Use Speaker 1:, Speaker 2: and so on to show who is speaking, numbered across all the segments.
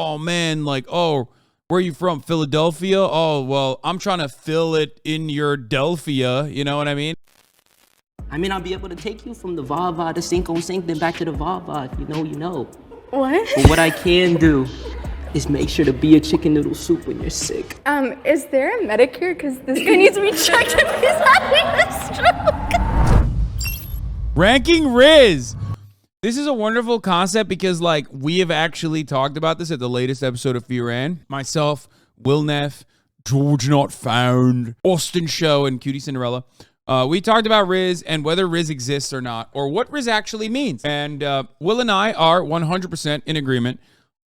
Speaker 1: oh man, like, oh, where are you from? Philadelphia? Oh, well, I'm trying to fill it in your Delphia. You know what I mean?
Speaker 2: I mean, I'll be able to take you from the Vava to Sink on Sink, then back to the Vava. If you know, you know.
Speaker 3: What?
Speaker 2: But what I can do is make sure to be a chicken noodle soup when you're sick.
Speaker 3: Is there a Medicare? Because this guy needs to be checked if he's having a stroke.
Speaker 1: Ranking Rizz. This is a wonderful concept because, like, we have actually talked about this at the latest episode of Fear and. Myself, Will Neff, George Not Found, Austin Show, and Cutie Cinderella. We talked about Rizz and whether Rizz exists or not, or what Rizz actually means. And Will and I are 100% in agreement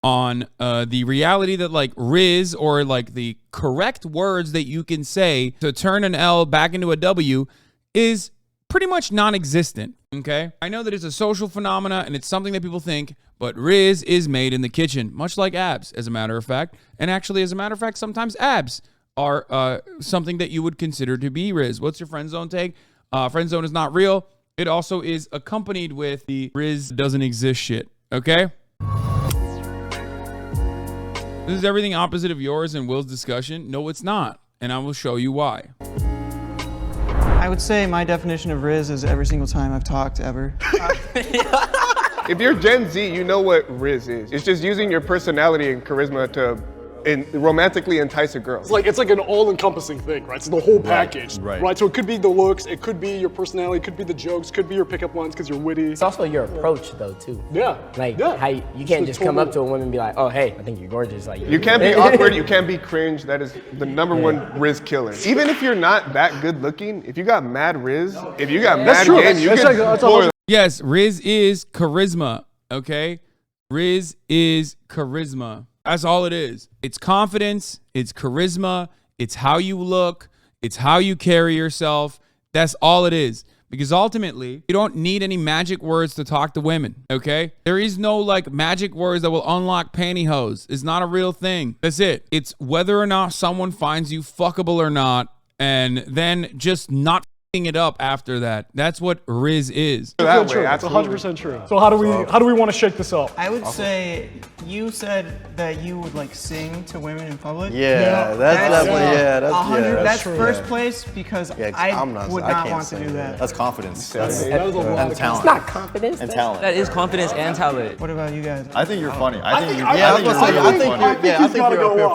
Speaker 1: on the reality that, like, Rizz, or like the correct words that you can say to turn an L back into a W, is pretty much non-existent. Okay, I know that it's a social phenomena and it's something that people think, but Rizz is made in the kitchen, much like abs, as a matter of fact. And actually, as a matter of fact, sometimes abs are something that you would consider to be Rizz. What's your friend zone take? Friend zone is not real. It also is accompanied with the Rizz doesn't exist shit. Okay. This is everything opposite of yours and Will's discussion. No, it's not, and I will show you why.
Speaker 4: I would say my definition of Rizz is every single time I've talked ever.
Speaker 5: If you're Gen Z, you know what Rizz is. It's just using your personality and charisma to romantically entice a girl.
Speaker 6: It's like an all-encompassing thing, right? It's the whole package, right? So it could be the looks, it could be your personality, it could be the jokes, it could be your pickup lines because you're witty.
Speaker 7: It's also your approach, though, too.
Speaker 6: Yeah.
Speaker 7: Like, how you can't just come up to a woman and be like, oh, hey, I think you're gorgeous. Like,
Speaker 5: you can't be awkward, you can't be cringe. That is the number one Rizz killer. Even if you're not that good looking, if you got mad Rizz, if you got mad game, you can.
Speaker 1: Yes, Rizz is charisma, okay? Rizz is charisma. That's all it is. It's confidence, it's charisma, it's how you look, it's how you carry yourself. That's all it is. Because ultimately, you don't need any magic words to talk to women, okay? There is no, like, magic words that will unlock pantyhose. It's not a real thing. That's it. It's whether or not someone finds you fuckable or not, and then just not it up after that. That's what Rizz is.
Speaker 6: That's 100% true. So how do we want to shake this up?
Speaker 4: I would say you said that you would like sing to women in public.
Speaker 8: Yeah, that's definitely
Speaker 4: that's first place because I would not want to do that.
Speaker 8: That's confidence.
Speaker 6: That's
Speaker 8: and talent.
Speaker 7: It's not confidence.
Speaker 8: And talent.
Speaker 9: That is confidence and talent.
Speaker 4: What about you guys?
Speaker 8: I think you're funny. I think you're
Speaker 6: up.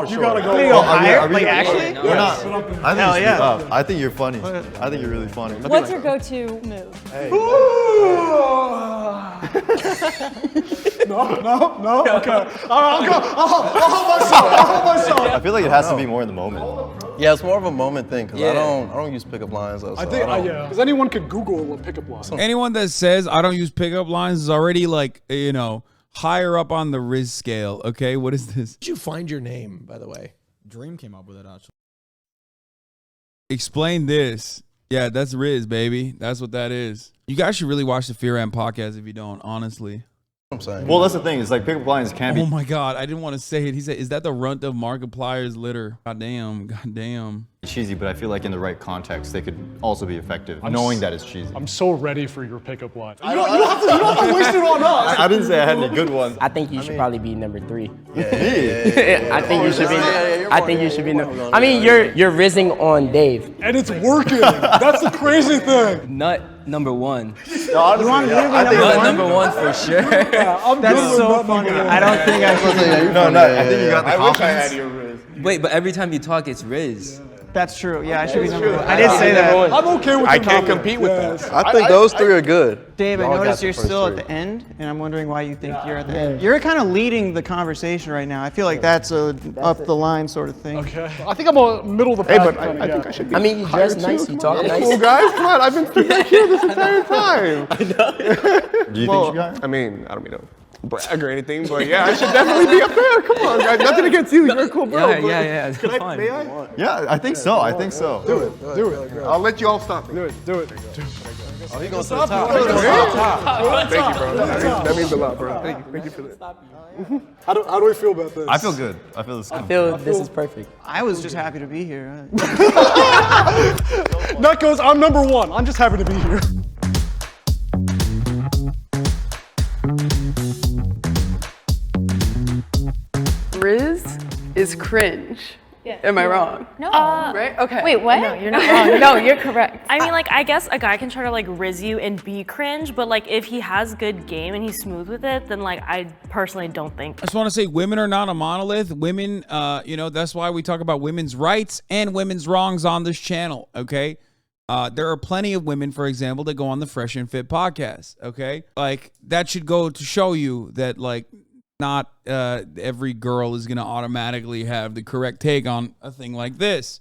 Speaker 6: You gotta go
Speaker 4: higher. Like actually?
Speaker 8: We're not. I think you're funny. I think you're really funny.
Speaker 3: What's your go-to move?
Speaker 8: Hey.
Speaker 6: No. Okay. I'll hold myself.
Speaker 8: I feel like it has to be more in the moment.
Speaker 10: Yeah, it's more of a moment thing because I don't use pickup lines.
Speaker 6: I think because anyone could Google a pickup line.
Speaker 1: Anyone that says I don't use pickup lines is already, like, you know, higher up on the Rizz scale. Okay, what is this?
Speaker 11: Did you find your name, by the way? Dream came up with it, actually.
Speaker 1: Explain this. Yeah, that's Rizz, baby. That's what that is. You guys should really watch the Fear and podcast if you don't, honestly.
Speaker 8: I'm saying. Well, that's the thing. It's like pickup lines can be.
Speaker 1: Oh my God, I didn't want to say it. He said, "Is that the runt of Markiplier's litter?" Goddamn.
Speaker 8: Cheesy, but I feel like in the right context, they could also be effective, knowing that it's cheesy.
Speaker 6: I'm so ready for your pickup line. You don't have to waste it on us.
Speaker 8: I didn't say I had any good ones.
Speaker 7: I think you should probably be number 3.
Speaker 8: Yeah.
Speaker 7: I think you should be. I think you should be. I mean, you're rizzing on Dave.
Speaker 6: And it's working. That's the crazy thing.
Speaker 9: Nut number 1.
Speaker 4: No, honestly,
Speaker 9: Nut number 1 for sure.
Speaker 6: Yeah,
Speaker 4: that's so funny. I don't think I should.
Speaker 8: No, I think you got the confidence.
Speaker 5: I wish I had your Rizz.
Speaker 9: Wait, but every time you talk, it's Rizz.
Speaker 4: That's true. Yeah, I should be number 1. I did say that.
Speaker 6: I'm okay with
Speaker 5: I can't compete with that.
Speaker 10: I think those 3 are good.
Speaker 4: Dave, I noticed you're still at the end, and I'm wondering why you think you're at the end. You're kind of leading the conversation right now. I feel like that's a up the line sort of thing.
Speaker 6: Okay. I think I'm a middle of the pack.
Speaker 5: Hey, but I think I should be.
Speaker 7: I mean, you dress nice, you talk nice.
Speaker 5: Cool guys, come on! I've been sitting back here this entire time.
Speaker 8: Do you think you got it?
Speaker 5: I mean, I don't mean to brag or anything, but yeah, I should definitely be up there. Come on, guys. Nothing against you. You're a cool bro.
Speaker 9: Yeah.
Speaker 5: Can I? May I?
Speaker 8: Yeah, I think so.
Speaker 6: Do it.
Speaker 5: I'll let you all stop me.
Speaker 6: Do it.
Speaker 10: Oh, he goes to the top.
Speaker 5: Thank you, bro. That means a lot, bro. Thank you for that.
Speaker 6: How do we feel about this?
Speaker 8: I feel good. I feel this.
Speaker 7: I feel this is perfect.
Speaker 4: I was just happy to be here.
Speaker 6: That goes, I'm number 1. I'm just happy to be here.
Speaker 12: Rizz is cringe. Am I wrong?
Speaker 3: No.
Speaker 12: Right? Okay.
Speaker 3: Wait, what?
Speaker 13: No, you're not wrong.
Speaker 3: No, you're correct.
Speaker 13: I mean, like, I guess a guy can try to like Rizz you and be cringe, but like if he has good game and he's smooth with it, then like I personally don't think.
Speaker 1: I just want to say women are not a monolith. Women, you know, that's why we talk about women's rights and women's wrongs on this channel, okay? There are plenty of women, for example, that go on the Fresh and Fit podcast, okay? Like, that should go to show you that, like, not every girl is going to automatically have the correct take on a thing like this.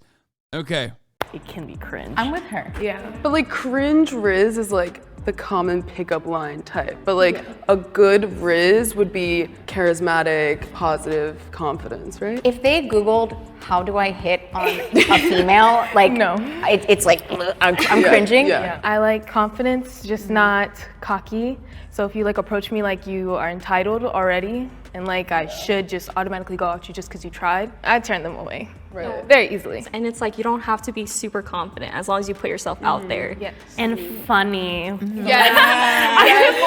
Speaker 1: Okay.
Speaker 13: It can be cringe.
Speaker 3: I'm with her.
Speaker 12: Yeah. But like cringe Rizz is like the common pickup line type. But like a good Rizz would be charismatic, positive, confidence, right?
Speaker 3: If they Googled, how do I hit on a female? Like, no. It's like, I'm cringing.
Speaker 12: Yeah.
Speaker 14: I like confidence, just not cocky. So if you like approach me like you are entitled already and like I should just automatically go after you just because you tried, I'd turn them away.
Speaker 12: Right.
Speaker 14: Very easily.
Speaker 15: And it's like you don't have to be super confident as long as you put yourself out there.
Speaker 14: Yes.
Speaker 13: And funny.
Speaker 14: Yeah.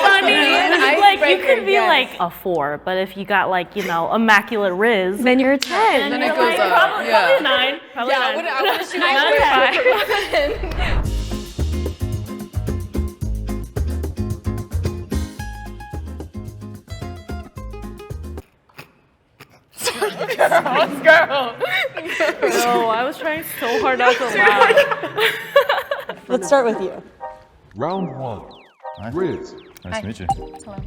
Speaker 13: Funny. Like you could be like a 4, but if you got like, you know, immaculate Rizz,
Speaker 15: Then you're a 10.
Speaker 12: Then it goes
Speaker 13: like,
Speaker 12: up.
Speaker 13: probably
Speaker 12: Yeah.
Speaker 13: a 9. Probably
Speaker 12: Yeah,
Speaker 13: a 9.
Speaker 12: I would shoot
Speaker 13: Not a 5.
Speaker 12: Girl.
Speaker 13: No, I was trying so hard not to laugh.
Speaker 15: Let's start with you.
Speaker 16: Round 1. Rizz.
Speaker 8: Nice to meet you. Hello.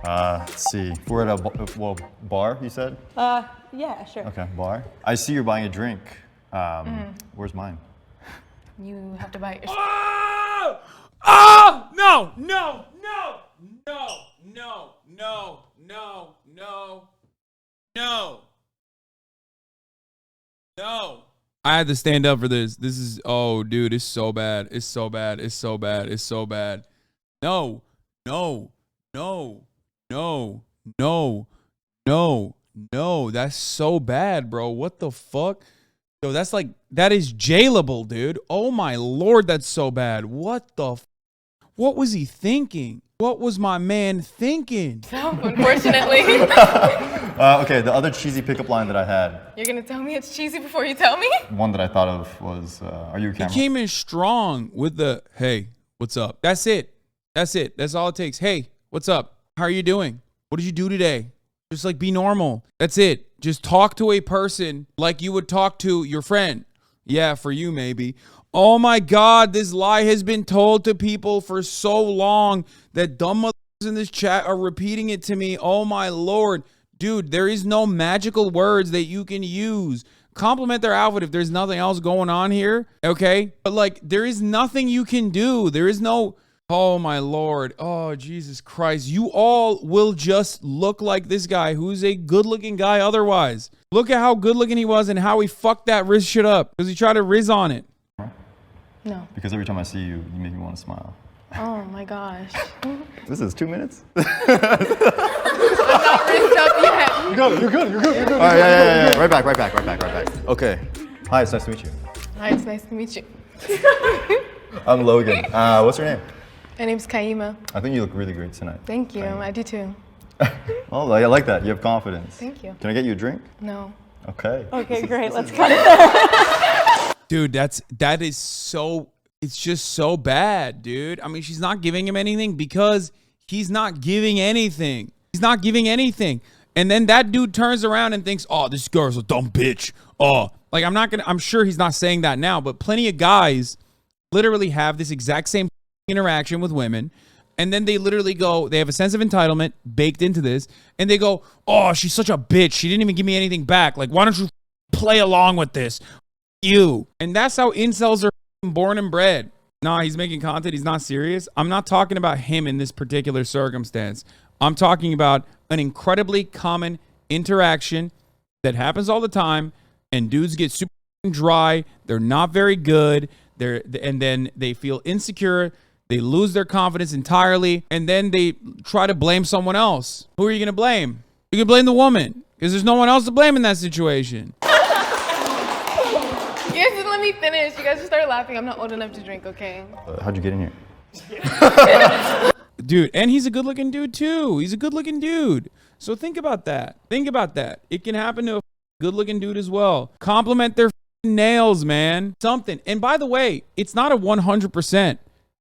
Speaker 8: Let's see. We're at a bar, you said?
Speaker 15: Yeah, sure.
Speaker 8: Okay, bar. I see you're buying a drink. Where's mine?
Speaker 14: You have to buy it yourself.
Speaker 1: Oh! Oh! No! No! No! No! No! No! No! No! No! No! I had to stand up for this. This is, oh, dude, it's so bad. It's so bad. It's so bad. It's so bad. No. No. No. No. No. No. No. That's so bad, bro. What the fuck? Yo, that's like, that is jailable, dude. Oh my Lord, that's so bad. What the what was he thinking? What was my man thinking?
Speaker 14: Unfortunately.
Speaker 8: Okay, the other cheesy pickup line that I had,
Speaker 14: You're gonna tell me it's cheesy before you tell me?
Speaker 8: one that I thought of was, are you a
Speaker 1: He
Speaker 8: camera?
Speaker 1: came in strong with the, hey, what's up? That's it. That's it. That's all it takes. Hey, what's up? How are you doing? What did you do today? Just like be normal. That's it. Just talk to a person like you would talk to your friend. Yeah, for you maybe. Oh my God, this lie has been told to people for so long that dumb motherfuckers in this chat are repeating it to me. Oh my Lord. Dude, there is no magical words that you can use. Compliment their outfit if there's nothing else going on here, okay? But like, there is nothing you can do. There is no, oh my Lord. Oh, Jesus Christ. You all will just look like this guy who's a good-looking guy otherwise. Look at how good-looking he was and how he fucked that Rizz shit up because he tried to Rizz on it.
Speaker 14: No.
Speaker 8: Because every time I see you, you make me want to smile.
Speaker 14: Oh my gosh.
Speaker 8: This is 2 minutes?
Speaker 12: I'm not rizzed up yet.
Speaker 6: You got it. You're good. You're good. You're good.
Speaker 8: All right, yeah. Right back. Okay. Hi, it's nice to meet you.
Speaker 14: Hi, it's nice to meet you.
Speaker 8: I'm Logan. What's your name?
Speaker 14: My name's Kaima.
Speaker 8: I think you look really great tonight.
Speaker 14: Thank you. I do too.
Speaker 8: Oh, I like that. You have confidence.
Speaker 14: Thank you.
Speaker 8: Can I get you a drink?
Speaker 14: No.
Speaker 8: Okay.
Speaker 15: Okay, great. Let's cut it there.
Speaker 1: Dude, that is so, it's just so bad, dude. I mean, she's not giving him anything because he's not giving anything. He's not giving anything. And then that dude turns around and thinks, oh, this girl's a dumb bitch. Oh, like I'm sure he's not saying that now, but plenty of guys literally have this exact same interaction with women. And then they literally go, they have a sense of entitlement baked into this. And they go, oh, she's such a bitch. She didn't even give me anything back. Like, why don't you play along with this? You. And that's how incels are born and bred. Nah, he's making content. He's not serious. I'm not talking about him in this particular circumstance. I'm talking about an incredibly common interaction that happens all the time. And dudes get super dry. They're not very good. And then they feel insecure. They lose their confidence entirely. And then they try to blame someone else. Who are you going to blame? You can blame the woman because there's no one else to blame in that situation.
Speaker 14: You guys didn't let me finish. You guys just started laughing. I'm not old enough to drink, okay?
Speaker 8: How'd you get in here?
Speaker 1: Dude, and he's a good-looking dude, too. He's a good-looking dude. So think about that. Think about that. It can happen to a good-looking dude as well. Compliment their nails, man. Something. And by the way, it's not a 100%,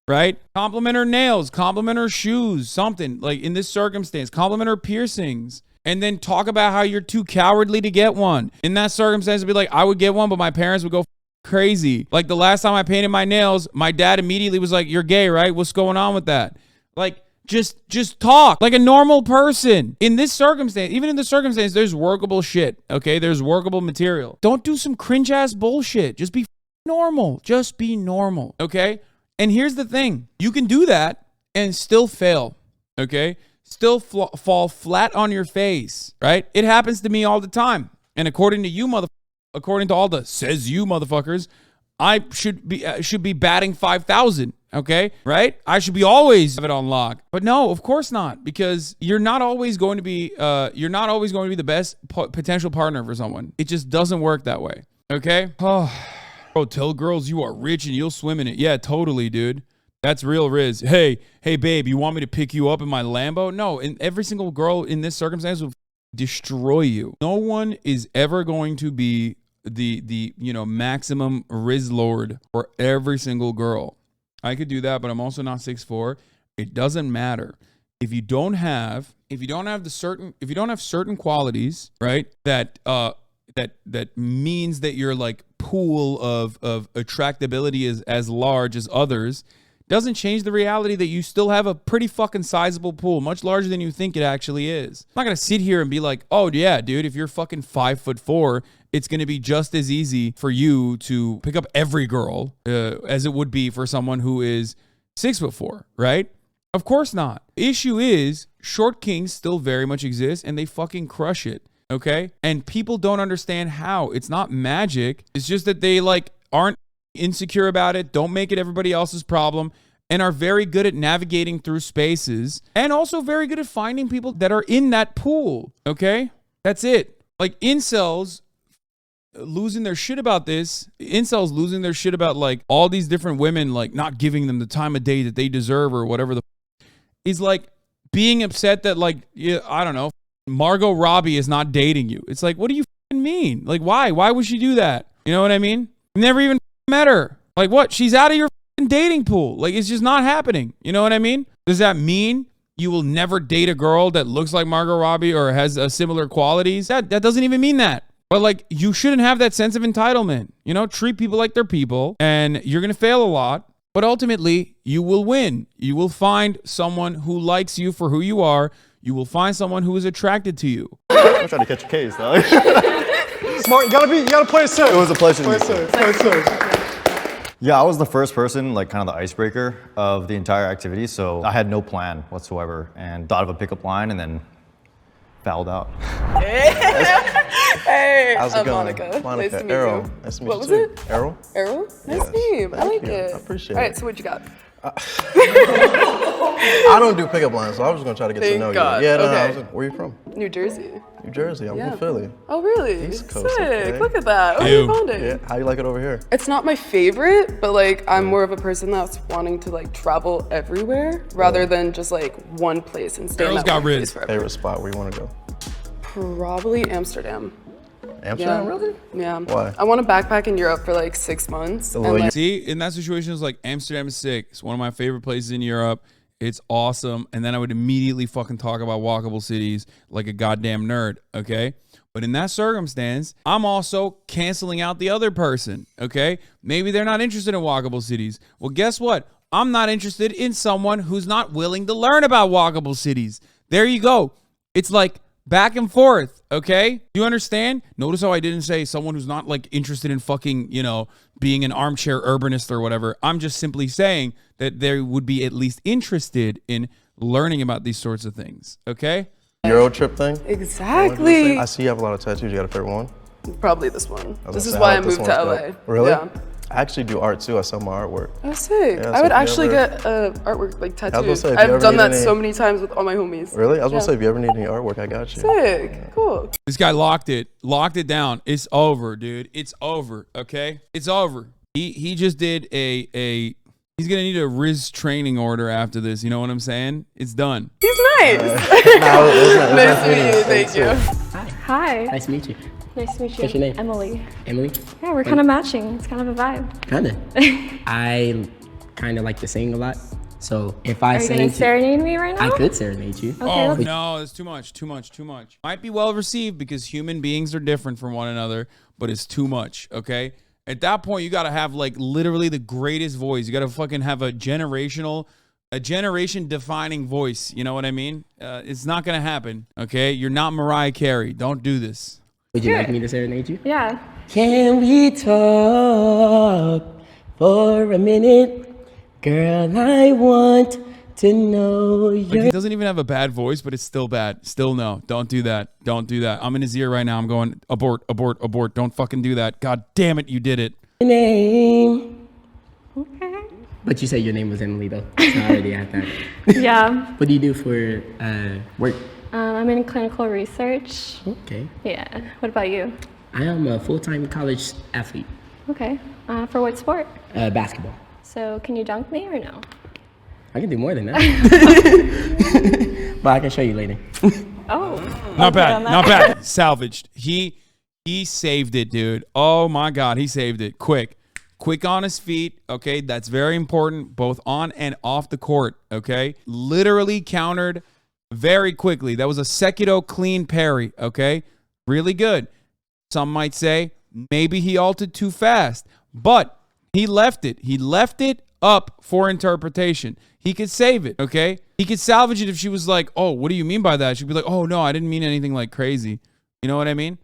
Speaker 1: right? Compliment her nails, compliment her shoes, something. Like in this circumstance, compliment her piercings. And then talk about how you're too cowardly to get one. In that circumstance, it'd be like, I would get one, but my parents would go crazy. Like the last time I painted my nails, my dad immediately was like, you're gay, right? What's going on with that? Like, just talk like a normal person. In this circumstance, even in this circumstance, there's workable shit, okay? There's workable material. Don't do some cringe-ass bullshit. Just be normal. Just be normal, okay? And here's the thing. You can do that and still fail, okay? Still fall flat on your face, right? It happens to me all the time. And according to you, according to all the says you motherfuckers, I should be batting 5,000, okay? Right? I should be always have it on lock. But no, of course not, because you're not always going to be the best potential partner for someone. It just doesn't work that way, okay? Oh, bro, tell girls you are rich and you'll swim in it. Yeah, totally, dude. That's real Rizz. Hey, babe, you want me to pick you up in my Lambo? No, and every single girl in this circumstance will destroy you. No one is ever going to be the maximum Rizz lord for every single girl. I could do that, but I'm also not 6'4". It doesn't matter. If you don't have certain qualities, right? That means that your like pool of attractability is as large as others. Doesn't change the reality that you still have a pretty fucking sizable pool, much larger than you think it actually is. I'm not gonna sit here and be like, oh yeah, dude, if you're fucking 5'4", it's gonna be just as easy for you to pick up every girl as it would be for someone who is 6'4", right? Of course not. Issue is, short kings still very much exist and they fucking crush it, okay? And people don't understand how. It's not magic. It's just that they like aren't insecure about it, don't make it everybody else's problem, and are very good at navigating through spaces and also very good at finding people that are in that pool, okay? That's it. Like incels losing their shit about this, losing their shit about like all these different women like not giving them the time of day that they deserve or whatever is like being upset that like, yeah, I don't know, Margot Robbie is not dating you. It's like, what do you mean? Like, why would she do that? You know what I mean? Never even met her. Like what? She's out of your dating pool. Like it's just not happening. You know what I mean? Does that mean you will never date a girl that looks like Margot Robbie or has similar qualities? That doesn't even mean that. But like you shouldn't have that sense of entitlement. You know, treat people like they're people, and you're gonna fail a lot, but ultimately you will win. You will find someone who likes you for who you are. You will find someone who is attracted to you.
Speaker 8: I'm trying to catch a case, though.
Speaker 6: Smart, you gotta play it safe.
Speaker 8: It was a pleasure to meet you.
Speaker 6: Play it safe.
Speaker 8: Yeah, I was the first person, like kind of the icebreaker of the entire activity, so I had no plan whatsoever and thought of a pickup line and then fouled out.
Speaker 12: Hey,
Speaker 10: How's it going?
Speaker 12: Monica.
Speaker 10: Monica.
Speaker 12: Nice to meet
Speaker 10: Errol.
Speaker 12: you.
Speaker 10: Nice to meet
Speaker 12: What
Speaker 10: you
Speaker 12: was
Speaker 10: too.
Speaker 12: it?
Speaker 10: Errol?
Speaker 12: Errol? Nice
Speaker 10: Yes.
Speaker 12: name. I like
Speaker 10: you.
Speaker 12: it.
Speaker 10: I appreciate
Speaker 12: All
Speaker 10: it.
Speaker 12: right, so what you got?
Speaker 10: I don't do pickup lines, so I was just gonna try to get to
Speaker 12: Thank
Speaker 10: know
Speaker 12: God.
Speaker 10: you. Yeah, no,
Speaker 12: Okay.
Speaker 10: where are you from?
Speaker 12: New Jersey.
Speaker 10: New Jersey. I'm
Speaker 12: Yeah.
Speaker 10: from Philly.
Speaker 12: Oh, really?
Speaker 10: East Coast,
Speaker 12: Sick.
Speaker 10: okay.
Speaker 12: Look at that. Oh,
Speaker 1: Ew.
Speaker 12: you found it.
Speaker 10: Yeah. How you like it over here?
Speaker 12: It's not my favorite, but like I'm more of a person that's wanting to like travel everywhere rather than just like one place and stay in
Speaker 1: Girls
Speaker 12: that
Speaker 1: got
Speaker 12: one place
Speaker 1: Rizz.
Speaker 12: forever.
Speaker 10: Favorite spot where you want to go?
Speaker 12: Probably Amsterdam.
Speaker 10: Amsterdam,
Speaker 12: Yeah.
Speaker 10: really?
Speaker 12: Yeah.
Speaker 10: Why?
Speaker 12: I want to backpack in Europe for like 6 months.
Speaker 10: The
Speaker 12: And,
Speaker 10: little
Speaker 12: like,
Speaker 1: See, in that situation, it's like Amsterdam is sick. It's one of my favorite places in Europe. It's awesome. And then I would immediately fucking talk about walkable cities like a goddamn nerd, okay? But in that circumstance, I'm also canceling out the other person, okay? Maybe they're not interested in walkable cities. Well, guess what? I'm not interested in someone who's not willing to learn about walkable cities. There you go. It's like back and forth, okay? You understand? Notice how I didn't say someone who's not like interested in fucking, you know, being an armchair urbanist or whatever. I'm just simply saying that they would be at least interested in learning about these sorts of things, okay?
Speaker 10: Euro trip thing?
Speaker 12: Exactly.
Speaker 10: I see you have a lot of tattoos. You got a favorite one?
Speaker 12: Probably this one.
Speaker 10: I was
Speaker 12: This
Speaker 10: gonna
Speaker 12: is
Speaker 10: say,
Speaker 12: why I
Speaker 10: like this
Speaker 12: moved to
Speaker 10: one's
Speaker 12: LA.
Speaker 10: dope. Really?
Speaker 12: Yeah.
Speaker 10: I actually do art too. I sell my artwork.
Speaker 12: Oh, sick.
Speaker 10: Yeah, so
Speaker 12: I would
Speaker 10: if you
Speaker 12: actually
Speaker 10: ever-
Speaker 12: get artwork like tattooed.
Speaker 10: gonna say, if you ever
Speaker 12: I've done
Speaker 10: need
Speaker 12: that
Speaker 10: any-
Speaker 12: so many times with all my homies.
Speaker 10: Really? I was
Speaker 12: Yeah.
Speaker 10: gonna say, if you ever need any artwork, I got you.
Speaker 12: Sick. Cool.
Speaker 1: This guy locked it down. It's over, dude. It's over, okay? It's over. He just did a He's gonna need a Rizz training order after this. You know what I'm saying? It's done.
Speaker 12: He's nice.
Speaker 7: Nice
Speaker 12: to meet you. Thank you.
Speaker 14: Hi.
Speaker 7: Nice to meet you.
Speaker 14: Nice to meet you.
Speaker 7: What's your name?
Speaker 14: Emily.
Speaker 7: Emily?
Speaker 14: Yeah, we're kind of matching. It's kind of a vibe.
Speaker 7: Kinda. I kinda like to sing a lot. So if I
Speaker 14: Are you
Speaker 7: sing
Speaker 14: gonna serenade me right now?
Speaker 7: I could serenade you.
Speaker 1: Oh no, it's too much, too much, too much. Might be well received because human beings are different from one another, but it's too much, okay? At that point, you gotta have like literally the greatest voice. You gotta fucking have a generation defining voice. You know what I mean? It's not gonna happen, okay? You're not Mariah Carey. Don't do this.
Speaker 7: Would you like me to serenade you?
Speaker 14: Yeah.
Speaker 7: Can we talk for a minute? Girl, I want to know
Speaker 1: Like, he doesn't even have a bad voice, but it's still bad. Still no. Don't do that. Don't do that. I'm in his ear right now. I'm going, abort, abort, abort. Don't fucking do that. God damn it, you did it.
Speaker 7: name.
Speaker 14: Okay.
Speaker 7: But you said your name was Emily though. So I already had that.
Speaker 14: Yeah.
Speaker 7: What do you do for work?
Speaker 14: I'm in clinical research.
Speaker 7: Okay.
Speaker 14: Yeah. What about you?
Speaker 7: I am a full-time college athlete.
Speaker 14: Okay. For what sport?
Speaker 7: Basketball.
Speaker 14: So can you dunk me or no?
Speaker 7: I can do more than that. But I can show you later.
Speaker 14: Oh.
Speaker 1: Not bad. Not bad. Salvaged. He saved it, dude. Oh my God. He saved it. Quick on his feet. Okay. That's very important, both on and off the court. Okay. Literally countered very quickly. That was a Sekido clean parry. Okay. Really good. Some might say maybe he altered too fast, but he left it. He left it up for interpretation. He could save it, okay? He could salvage it if she was like, oh, what do you mean by that? She'd be like, oh, no, I didn't mean anything like crazy. You know what I mean?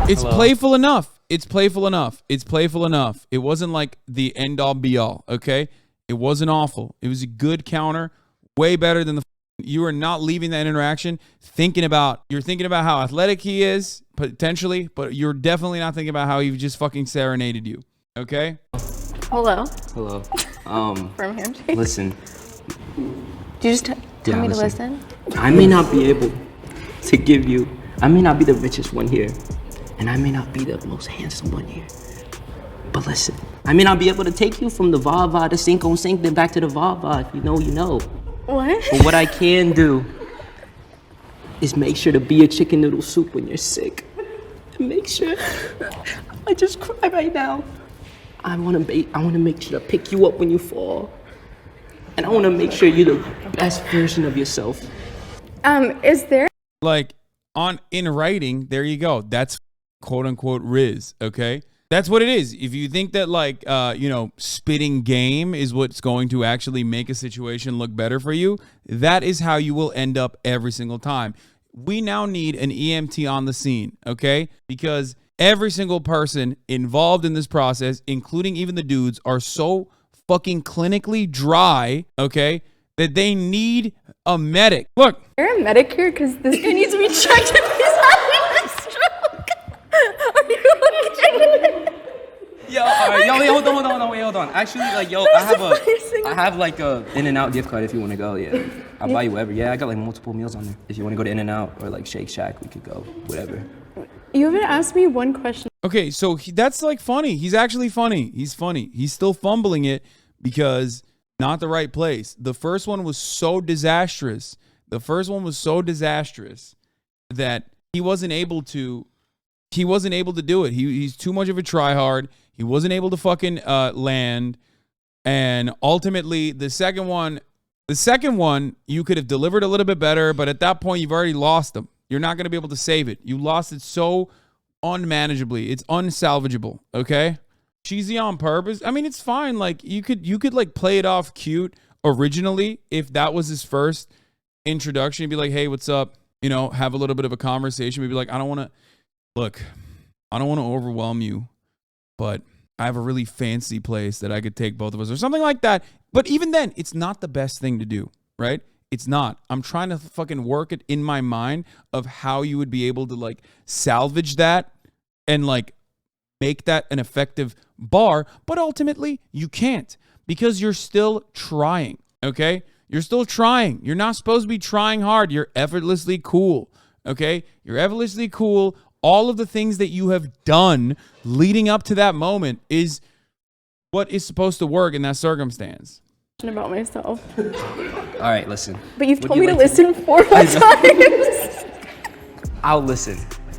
Speaker 1: It's playful enough. It's playful enough. It's playful enough. It wasn't like the end all be all, okay? It wasn't awful. It was a good counter, way better than the you are not leaving that interaction you're thinking about how athletic he is potentially, but you're definitely not thinking about how he just fucking serenaded you. Okay?
Speaker 2: Hello.
Speaker 3: From handshake.
Speaker 2: Listen.
Speaker 3: Do you just tell me to listen?
Speaker 2: I may not be able to give you, I may not be the richest one here, and I may not be the most handsome one here. But listen, I may not be able to take you from the Vava to sink on sink, then back to the Vava. If you know, you know.
Speaker 3: What?
Speaker 2: But what I can do is make sure to be a chicken noodle soup when you're sick. And make sure, I just cry right now. I wanna make sure to pick you up when you fall. And I wanna make sure you're the best version of yourself.
Speaker 3: Is there
Speaker 1: Like in writing, there you go. That's quote unquote Rizz, okay? That's what it is. If you think that like, spitting game is what's going to actually make a situation look better for you, that is how you will end up every single time. We now need an EMT on the scene, okay? Because every single person involved in this process, including even the dudes, are so fucking clinically dry, okay, that they need a medic. Look.
Speaker 3: Is there a medic here? Because this guy needs to be checked if he's having a stroke. Are you okay?
Speaker 9: Yo, hold on. Actually, like, yo, I have like a In-N-Out gift card if you want to go. Yeah, I'll buy you whatever. Yeah, I got like multiple meals on there. If you want to go to In-N-Out or like Shake Shack, we could go. Whatever.
Speaker 3: You haven't asked me one question.
Speaker 1: Okay, so that's like funny. He's actually funny. He's funny. He's still fumbling it because not the right place. The first one was so disastrous. That he wasn't able to do it. He's too much of a tryhard. He wasn't able to fucking land. And ultimately, the second one, you could have delivered a little bit better, but at that point, you've already lost him. You're not going to be able to save it. You lost it so unmanageably. It's unsalvageable, okay? Cheesy on purpose. I mean, it's fine. Like, you could like play it off cute originally if that was his first introduction. You'd be like, hey, what's up? You know, have a little bit of a conversation. Maybe like, I don't want to overwhelm you, but I have a really fancy place that I could take both of us or something like that. But even then, it's not the best thing to do, right? It's not. I'm trying to fucking work it in my mind of how you would be able to like salvage that and like make that an effective bar. But ultimately, you can't because you're still trying, okay? You're still trying. You're not supposed to be trying hard. You're effortlessly cool, okay? You're effortlessly cool. All of the things that you have done leading up to that moment is what is supposed to work in that circumstance.
Speaker 3: About myself.
Speaker 9: All right, listen.
Speaker 3: But you've
Speaker 9: Would
Speaker 3: told
Speaker 9: you
Speaker 3: me to
Speaker 9: like
Speaker 3: listen 4 more times.
Speaker 9: I'll listen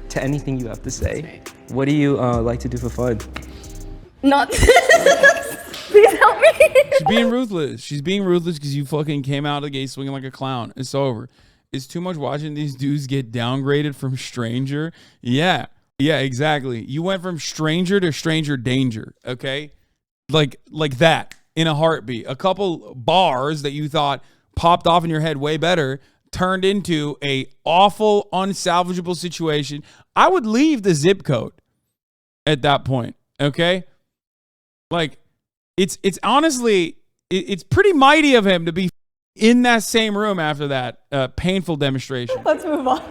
Speaker 9: to anything you have to say. What do you like to do for fun?
Speaker 3: Not this. Please help me.
Speaker 1: She's being ruthless. She's being ruthless because you fucking came out of the gate swinging like a clown. It's over. It's too much watching these dudes get downgraded from stranger. Yeah, exactly. You went from stranger to stranger danger, okay? Like that in a heartbeat. A couple bars that you thought popped off in your head way better turned into a awful, unsalvageable situation. I would leave the zip code at that point, okay? Like, it's honestly, it's pretty mighty of him to be in that same room after that painful demonstration.
Speaker 3: Let's move on.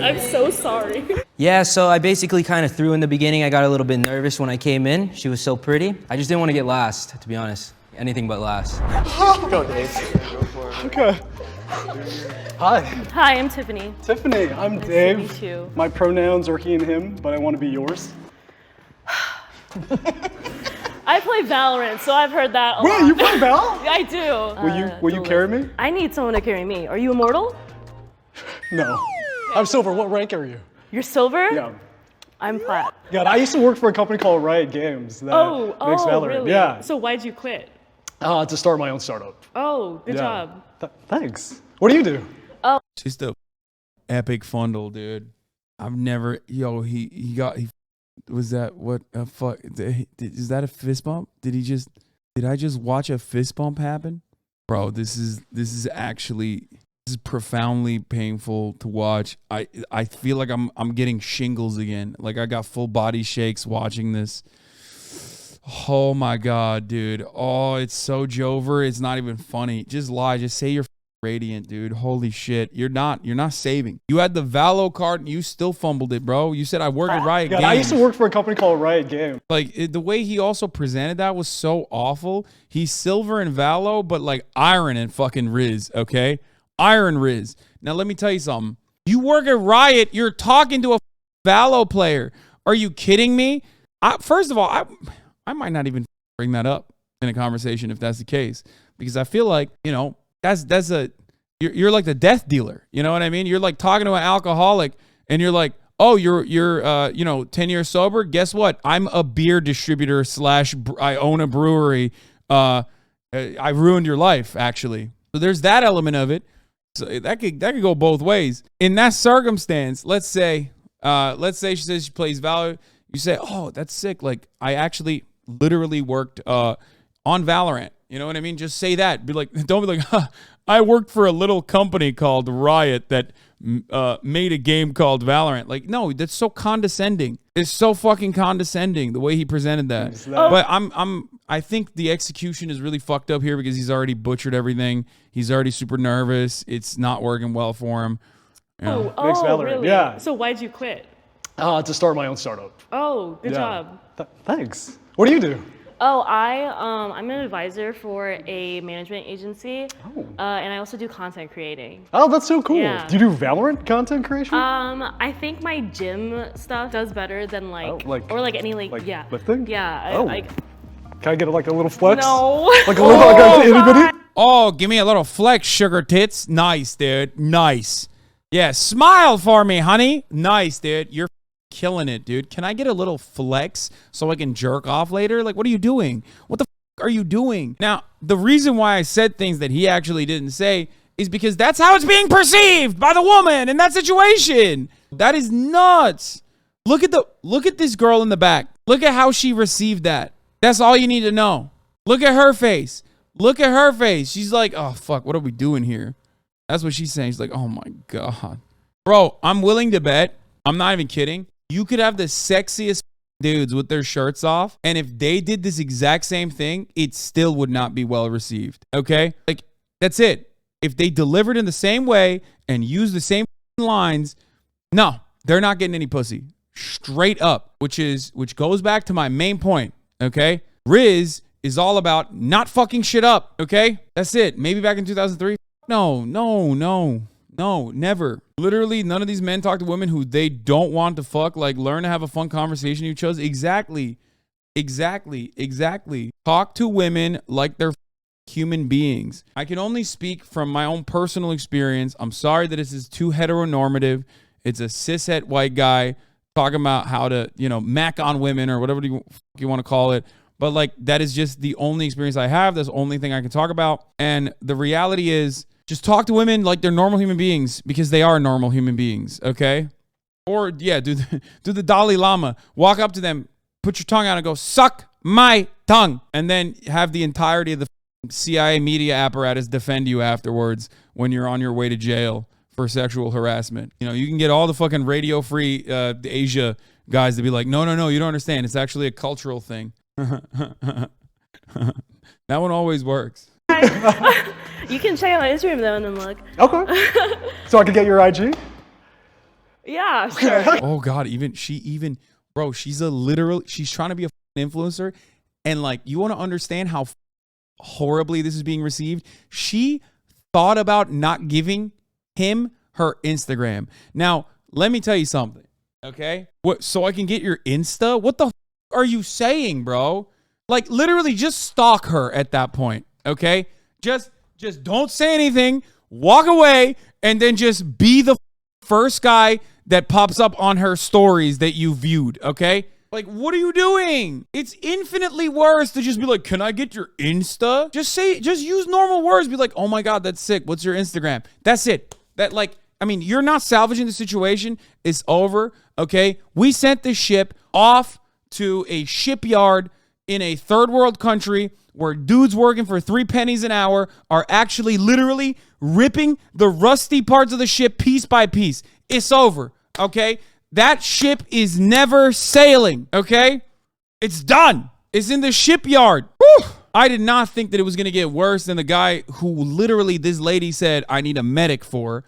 Speaker 3: I'm so sorry.
Speaker 9: Yeah, so I basically kind of threw in the beginning. I got a little bit nervous when I came in. She was so pretty. I just didn't want to get last, to be honest. Anything but last.
Speaker 6: Go, Dave. Okay. Hi.
Speaker 13: Hi, I'm Tiffany.
Speaker 6: Tiffany, I'm
Speaker 13: Nice to
Speaker 6: Dave.
Speaker 13: meet you.
Speaker 6: My pronouns are he and him, but I want to be yours.
Speaker 13: I play Valorant, so I've heard that a lot.
Speaker 6: Wait, you play Val?
Speaker 13: I do.
Speaker 6: Will you carry me?
Speaker 13: I need someone to carry me. Are you immortal?
Speaker 6: No. I'm silver. What rank are you?
Speaker 13: You're silver?
Speaker 6: Yeah.
Speaker 13: I'm plat.
Speaker 6: God, I used to work for a company called Riot Games that makes Valorant.
Speaker 13: Really?
Speaker 6: Yeah.
Speaker 13: So why'd you quit?
Speaker 6: To start my own startup.
Speaker 13: Oh, good
Speaker 6: Yeah.
Speaker 13: job.
Speaker 6: Thanks. What do you do?
Speaker 13: Oh.
Speaker 1: She's the epic fundle, dude. I've never, was that what a fuck? Is that a fist bump? Did I just watch a fist bump happen? Bro, this is profoundly painful to watch. I feel like I'm getting shingles again. Like I got full body shakes watching this. Oh my God, dude. Oh, it's so Jover. It's not even funny. Just lie. Just say you're radiant, dude. Holy shit. You're not saving. You had the Valo card and you still fumbled it, bro. You said I work at Riot Games.
Speaker 6: I used to work for a company called Riot Games.
Speaker 1: Like the way he also presented that was so awful. He's silver in Valo, but like iron in fucking Rizz, okay? Iron Rizz. Now let me tell you something. You work at Riot, you're talking to a Valo player. Are you kidding me? First of all, I might not even bring that up in a conversation if that's the case, because I feel like, you're like the death dealer. You know what I mean? You're like talking to an alcoholic and you're like, oh, you're 10 years sober. Guess what? I'm a beer distributor / I own a brewery. I ruined your life, actually. So there's that element of it. So that could go both ways. In that circumstance, let's say she says she plays Valorant. You say, oh, that's sick. Like I actually literally worked on Valorant. You know what I mean? Just say that. Be like, don't be like, I worked for a little company called Riot that made a game called Valorant. Like, no, that's so condescending. It's so fucking condescending the way he presented that. But I think the execution is really fucked up here because he's already butchered everything. He's already super nervous. It's not working well for him. You know?
Speaker 6: Makes Valorant.
Speaker 13: Really?
Speaker 6: Yeah.
Speaker 13: So why'd you quit?
Speaker 6: To start my own startup.
Speaker 13: Oh, good job.
Speaker 6: Thanks. What do you do?
Speaker 13: Oh, I'm an advisor for a management agency, and I also do content creating.
Speaker 6: Oh, that's so cool.
Speaker 13: Yeah.
Speaker 6: Do you do Valorant content creation?
Speaker 13: I think my gym stuff does better than any
Speaker 6: lifting?
Speaker 13: Yeah.
Speaker 6: Can I get like a little flex?
Speaker 13: No.
Speaker 6: Like a little like itty bitty?
Speaker 1: Oh, give me a little flex, sugar tits. Nice, dude. Nice. Yeah, smile for me, honey. Nice, dude. You're killing it, dude. Can I get a little flex so I can jerk off later? Like, what are you doing? What the are you doing? Now, the reason why I said things that he actually didn't say is because that's how it's being perceived by the woman in that situation. That is nuts. Look at this girl in the back. Look at how she received that. That's all you need to know. Look at her face. Look at her face. She's like, oh, fuck, what are we doing here? That's what she's saying. She's like, oh, my God. Bro, I'm willing to bet. I'm not even kidding. You could have the sexiest dudes with their shirts off, and if they did this exact same thing, it still would not be well received. Okay? Like, that's it. If they delivered in the same way and used the same lines, no, they're not getting any pussy. Straight up, which goes back to my main point. Okay? Rizz is all about not fucking shit up. Okay? That's it. Maybe back in 2003. No, never. Literally, none of these men talk to women who they don't want to fuck. Like, learn to have a fun conversation. You chose exactly. Exactly. Talk to women like they're human beings. I can only speak from my own personal experience. I'm sorry that this is too heteronormative. It's a cishet white guy talking about how to, mac on women or whatever you want to call it. But like, that is just the only experience I have. That's the only thing I can talk about. And the reality is, just talk to women like they're normal human beings, because they are normal human beings, okay? Or yeah, do the Dalai Lama. Walk up to them, put your tongue out and go, suck my tongue. And then have the entirety of the CIA media apparatus defend you afterwards when you're on your way to jail for sexual harassment. You can get all the fucking Radio Free Asia guys to be like, no, you don't understand. It's actually a cultural thing. That one always works.
Speaker 13: You can check out my Instagram though and then look.
Speaker 6: Okay. So I can get your IG?
Speaker 13: Yeah, sure.
Speaker 1: Oh God, bro, she's trying to be a influencer, and like, you want to understand how horribly this is being received. She thought about not giving him her Instagram. Now, let me tell you something, okay? So I can get your Insta? What the are you saying, bro? Like, literally just stalk her at that point, okay? Just don't say anything, walk away, and then just be the first guy that pops up on her stories that you viewed, okay? Like, what are you doing? It's infinitely worse to just be like, can I get your Insta? Just use normal words. Be like, oh my God, that's sick. What's your Instagram? That's it. You're not salvaging the situation. It's over, okay? We sent this ship off to a shipyard in a third world country where dudes working for 3 pennies an hour are actually literally ripping the rusty parts of the ship piece by piece. It's over, okay? That ship is never sailing, okay? It's done. It's in the shipyard. Whew. I did not think that it was going to get worse than the guy who literally this lady said, I need a medic for.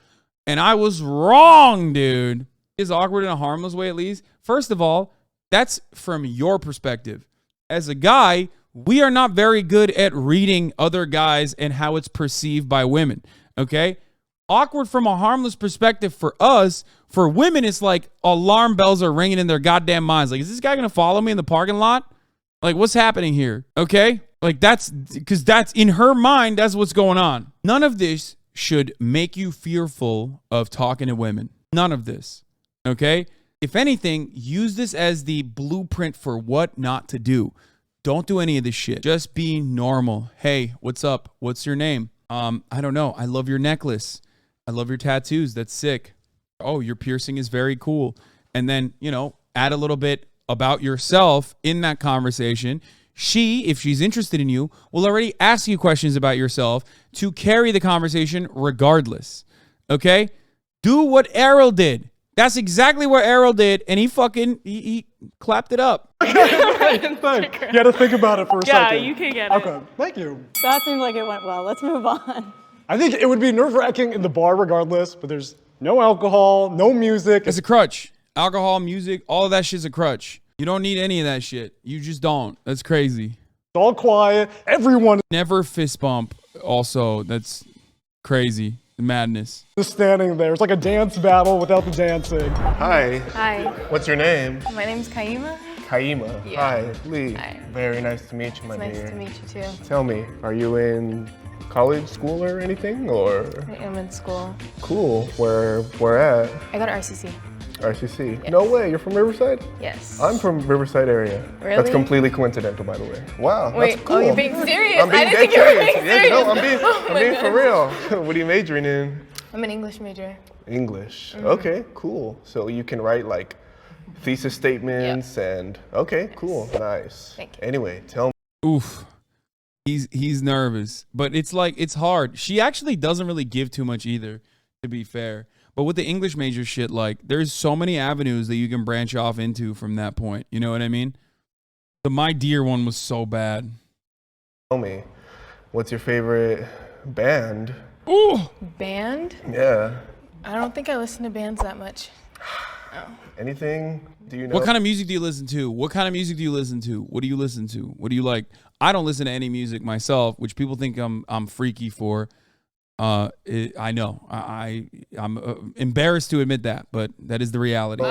Speaker 1: And I was wrong, dude. It's awkward in a harmless way, at least. First of all, that's from your perspective. As a guy, we are not very good at reading other guys and how it's perceived by women, okay? Awkward from a harmless perspective for us. For women, it's like alarm bells are ringing in their goddamn minds. Like, is this guy going to follow me in the parking lot? Like, what's happening here, okay? Like, that's in her mind, that's what's going on. None of this should make you fearful of talking to women. None of this, okay? If anything, use this as the blueprint for what not to do. Don't do any of this shit. Just be normal. Hey, what's up? What's your name? I don't know. I love your necklace. I love your tattoos. That's sick. Oh, your piercing is very cool. And then, add a little bit about yourself in that conversation. She, if she's interested in you, will already ask you questions about yourself to carry the conversation regardless. Okay? Do what Errol did. That's exactly what Errol did, and he clapped it up.
Speaker 6: You had to think about it for a second.
Speaker 13: Yeah, you can get it.
Speaker 6: Okay, thank you.
Speaker 17: That seems like it went well. Let's move on.
Speaker 6: I think it would be nerve-wracking in the bar regardless, but there's no alcohol, no music.
Speaker 1: It's a crutch. Alcohol, music, all of that shit's a crutch. You don't need any of that shit. You just don't. That's crazy.
Speaker 6: It's all quiet. Everyone.
Speaker 1: Never fist bump. Also, that's crazy. Madness.
Speaker 6: Just standing there. It's like a dance battle without the dancing.
Speaker 5: Hi.
Speaker 14: Hi.
Speaker 5: What's your name?
Speaker 14: My name's Kaima.
Speaker 5: Kaima.
Speaker 14: Yeah.
Speaker 5: Hi, Lee.
Speaker 14: Hi.
Speaker 5: Very nice to meet you, my dear.
Speaker 14: Nice to meet you too.
Speaker 5: Tell me, are you in college, school, or anything, or?
Speaker 14: I am in school.
Speaker 5: Cool. Where at?
Speaker 14: I go to RCC.
Speaker 5: RCC.
Speaker 14: Yes.
Speaker 5: No way. You're from Riverside?
Speaker 14: Yes.
Speaker 5: I'm from Riverside area.
Speaker 14: Really?
Speaker 5: That's completely coincidental, by the way. Wow.
Speaker 14: Wait,
Speaker 5: that's cool.
Speaker 14: oh, you're being serious?
Speaker 5: I'm being
Speaker 14: I didn't
Speaker 5: dead
Speaker 14: think you were
Speaker 5: serious.
Speaker 14: being
Speaker 5: Yes,
Speaker 14: serious.
Speaker 5: no, I'm being for real. What are you majoring in?
Speaker 14: I'm an English major.
Speaker 5: English.
Speaker 14: Mhm.
Speaker 5: Okay, cool. So you can write like thesis statements and okay, cool. Nice.
Speaker 14: Thank you.
Speaker 5: Anyway, tell me.
Speaker 1: Oof. He's nervous, but it's like, it's hard. She actually doesn't really give too much either, to be fair. But with the English major shit, like, there's so many avenues that you can branch off into from that point. You know what I mean? The My Dear one was so bad.
Speaker 5: Tell me, what's your favorite band?
Speaker 1: Ooh.
Speaker 14: Band?
Speaker 5: Yeah.
Speaker 14: I don't think I listen to bands that much. Oh.
Speaker 5: Anything? Do you know?
Speaker 1: What kind of music do you listen to? What kind of music do you listen to? What do you listen to? What do you like? I don't listen to any music myself, which people think I'm freaky for. I know. I'm embarrassed to admit that, but that is the reality.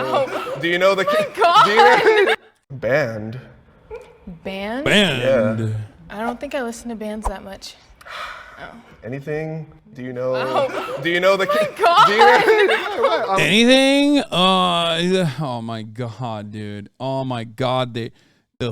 Speaker 5: Do you know the
Speaker 14: God.
Speaker 5: do you know band?
Speaker 14: Band?
Speaker 1: Band.
Speaker 5: Yeah.
Speaker 14: I don't think I listen to bands that much. Oh.
Speaker 5: Anything? Do you know?
Speaker 14: Oh.
Speaker 5: Do you know the?
Speaker 14: My God.
Speaker 5: Do you know,
Speaker 1: Anything? Oh my God, dude. Oh my God, the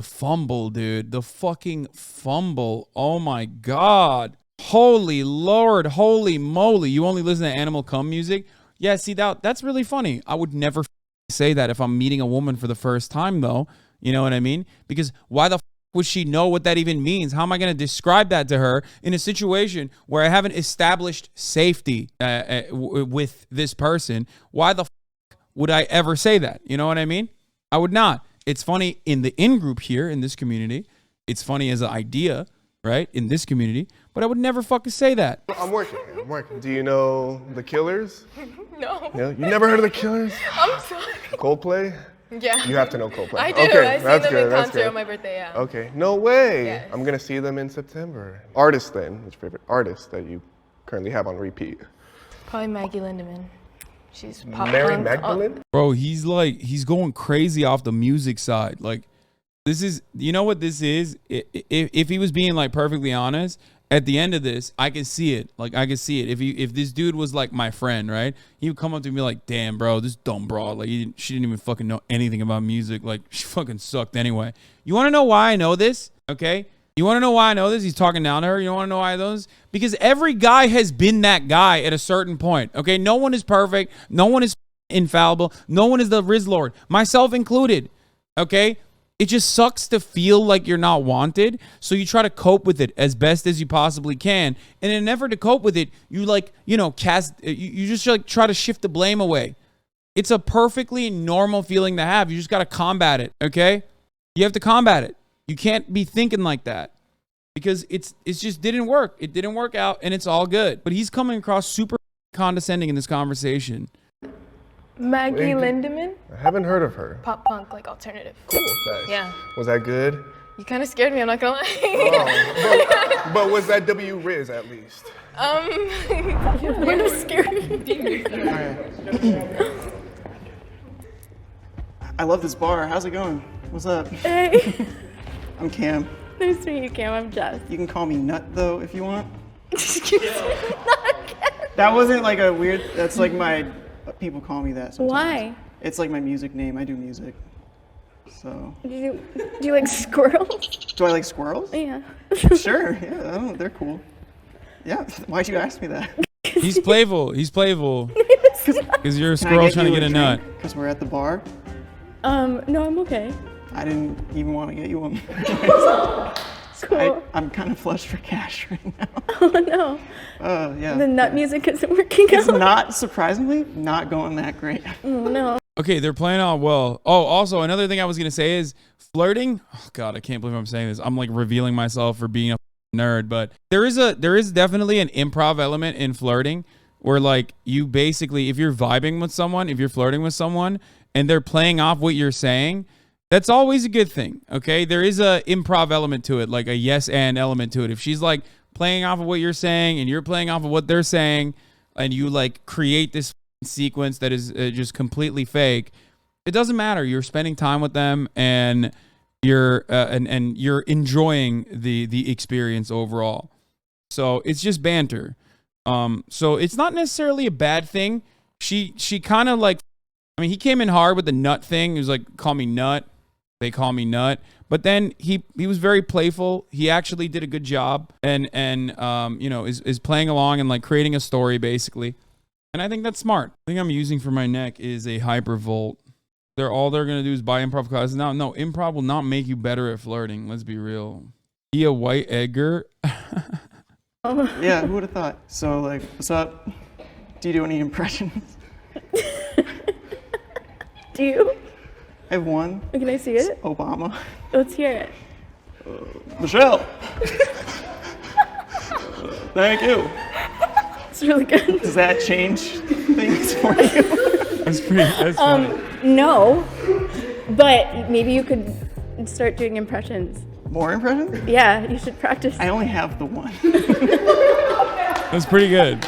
Speaker 1: fumble, dude. The fucking fumble. Oh my God. Holy Lord, holy moly. You only listen to Animal Cum music? Yeah, see, that's really funny. I would never say that if I'm meeting a woman for the first time, though. You know what I mean? Because why the would she know what that even means? How am I going to describe that to her in a situation where I haven't established safety with this person? Why the would I ever say that? You know what I mean? I would not. It's funny in the in-group here in this community. It's funny as an idea, right, in this community. But I would never fucking say that.
Speaker 5: I'm working. Do you know the Killers?
Speaker 14: No.
Speaker 5: You never heard of the Killers?
Speaker 14: I'm sorry.
Speaker 5: Coldplay?
Speaker 14: Yeah.
Speaker 5: You have to know Coldplay.
Speaker 14: I do.
Speaker 5: Okay,
Speaker 14: I see
Speaker 5: that's
Speaker 14: them
Speaker 5: good.
Speaker 14: in
Speaker 5: That's
Speaker 14: concert
Speaker 5: good.
Speaker 14: on my birthday, yeah.
Speaker 5: Okay. No way.
Speaker 14: Yes.
Speaker 5: I'm gonna see them in September. Artist then. What's your favorite artist that you currently have on repeat?
Speaker 14: Probably Maggie Lindemann. She's pop
Speaker 5: Mary
Speaker 14: punk.
Speaker 5: Magdalene?
Speaker 1: Bro, he's going crazy off the music side. Like, this is, you know what this is? If he was being like perfectly honest, at the end of this, I can see it. Like, I can see it. If this dude was like my friend, right? He would come up to me like, damn, bro, this dumb broad. Like, she didn't even fucking know anything about music. Like, she fucking sucked anyway. You want to know why I know this? Okay? You want to know why I know this? He's talking down to her. You want to know why I know this? Because every guy has been that guy at a certain point. Okay? No one is perfect. No one is infallible. No one is the Rizz Lord. Myself included. Okay? It just sucks to feel like you're not wanted, so you try to cope with it as best as you possibly can. And in an effort to cope with it, you like, you know, you just like try to shift the blame away. It's a perfectly normal feeling to have. You just got to combat it, okay? You have to combat it. You can't be thinking like that because it's just didn't work. It didn't work out, and it's all good. But he's coming across super condescending in this conversation.
Speaker 14: Maggie Lindemann?
Speaker 5: I haven't heard of her.
Speaker 14: Pop punk, like alternative.
Speaker 5: Cool. Nice.
Speaker 14: Yeah.
Speaker 5: Was that good?
Speaker 14: You kind of scared me, I'm not gonna lie.
Speaker 5: But was that W Rizz at least?
Speaker 14: You're scary.
Speaker 4: I love this bar. How's it going? What's up?
Speaker 17: Hey.
Speaker 4: I'm Cam.
Speaker 17: Nice to meet you, Cam. I'm Jess.
Speaker 4: You can call me Nut though if you want.
Speaker 17: Excuse me.
Speaker 4: That wasn't like a weird. That's like my. People call me that sometimes.
Speaker 17: Why?
Speaker 4: It's like my music name. I do music. So.
Speaker 17: Do you like squirrels?
Speaker 4: Do I like squirrels?
Speaker 17: Yeah.
Speaker 4: Sure. Yeah. I don't know. They're cool. Yeah. Why'd you ask me that?
Speaker 1: He's playful. He's playful. Because you're a squirrel trying to get a nut.
Speaker 4: Because we're at the bar.
Speaker 17: No, I'm okay.
Speaker 4: I didn't even want to get you one.
Speaker 17: Cool.
Speaker 4: I'm kind of flush for cash right now.
Speaker 17: Oh no.
Speaker 4: Oh yeah.
Speaker 17: The nut music isn't working out.
Speaker 4: It's not, surprisingly, not going that great.
Speaker 17: Oh no.
Speaker 1: Okay, they're playing out well. Oh, also, another thing I was going to say is flirting. Oh, God, I can't believe I'm saying this. I'm like revealing myself for being a nerd, but there is definitely an improv element in flirting where like you basically, if you're vibing with someone, if you're flirting with someone and they're playing off what you're saying, that's always a good thing, okay? There is a improv element to it, like a yes and element to it. If she's like playing off of what you're saying and you're playing off of what they're saying and you like create this sequence that is just completely fake, it doesn't matter. You're spending time with them and you're you're enjoying the experience overall. So it's just banter. So it's not necessarily a bad thing. She kind of like, I mean, he came in hard with the nut thing. He was like, call me nut. They call me nut. But then he was very playful. He actually did a good job and you know, is playing along and like creating a story basically. And I think that's smart. The thing I'm using for my neck is a hypervolt. All they're gonna do is buy improv classes. Now, no, improv will not make you better at flirting. Let's be real. He a white Edgar.
Speaker 4: Yeah, who would have thought? So like, what's up? Do you do any impressions?
Speaker 17: Do you?
Speaker 4: I have one.
Speaker 17: Can I see it?
Speaker 4: It's Obama.
Speaker 17: Let's hear it.
Speaker 4: Michelle. Thank you.
Speaker 17: It's really good.
Speaker 4: Does that change things for you?
Speaker 1: That's funny.
Speaker 17: No, but maybe you could start doing impressions.
Speaker 4: More impressions?
Speaker 17: Yeah, you should practice.
Speaker 4: I only have the one.
Speaker 1: That's pretty good.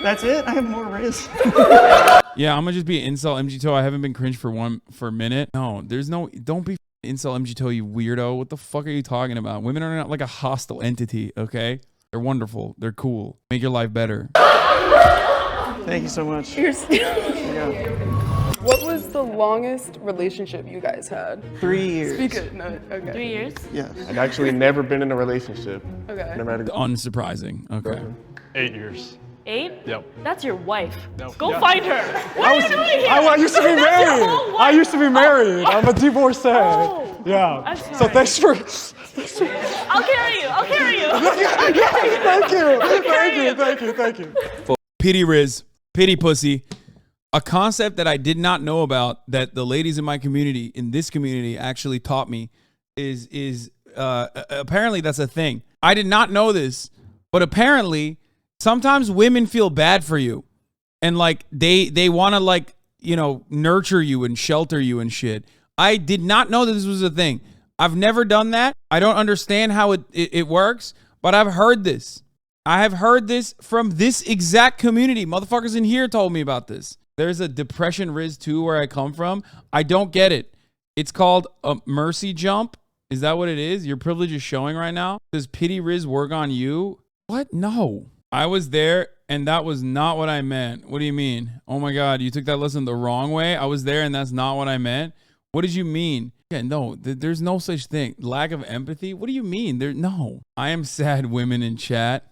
Speaker 4: That's it? I have more Rizz.
Speaker 1: Yeah, I'm gonna just be an insult MGTO. I haven't been cringe for a minute. No, don't be Incel MGTOW, you weirdo. What the fuck are you talking about? Women are not like a hostile entity, okay? They're wonderful. They're cool. Make your life better.
Speaker 4: Thank you so much.
Speaker 12: What was the longest relationship you guys had?
Speaker 4: 3 years.
Speaker 12: Speak it. No, okay.
Speaker 13: 3 years?
Speaker 4: Yes.
Speaker 5: I've actually never been in a relationship.
Speaker 12: Okay.
Speaker 5: Never had a
Speaker 1: Unsurprising. Okay.
Speaker 6: 8 years.
Speaker 13: 8?
Speaker 6: Yep.
Speaker 13: That's your wife.
Speaker 6: No.
Speaker 13: Go
Speaker 6: Yeah.
Speaker 13: find her. What are you doing here?
Speaker 6: I used to be
Speaker 13: That's your
Speaker 6: married.
Speaker 13: whole
Speaker 6: I
Speaker 13: wife.
Speaker 6: used to be married. I'm a divorcee.
Speaker 13: Oh,
Speaker 6: Yeah.
Speaker 13: I'm
Speaker 6: So
Speaker 13: sorry.
Speaker 6: thanks for.
Speaker 13: I'll carry you. I'll carry you.
Speaker 6: Thank you.
Speaker 1: Pity Rizz. Pity pussy. A concept that I did not know about that the ladies in my community, in this community, actually taught me is apparently that's a thing. I did not know this, but apparently sometimes women feel bad for you, and like they want to like, you know, nurture you and shelter you and shit. I did not know that this was a thing. I've never done that. I don't understand how it works, but I've heard this. I have heard this from this exact community. Motherfuckers in here told me about this. There's a depression Rizz too where I come from. I don't get it. It's called a mercy jump. Is that what it is? Your privilege is showing right now. Does pity Rizz work on you? What? No. I was there and that was not what I meant. What do you mean? Oh my God, you took that lesson the wrong way. I was there and that's not what I meant. What did you mean? Yeah, no, there's no such thing. Lack of empathy? What do you mean? No. I am sad, women in chat.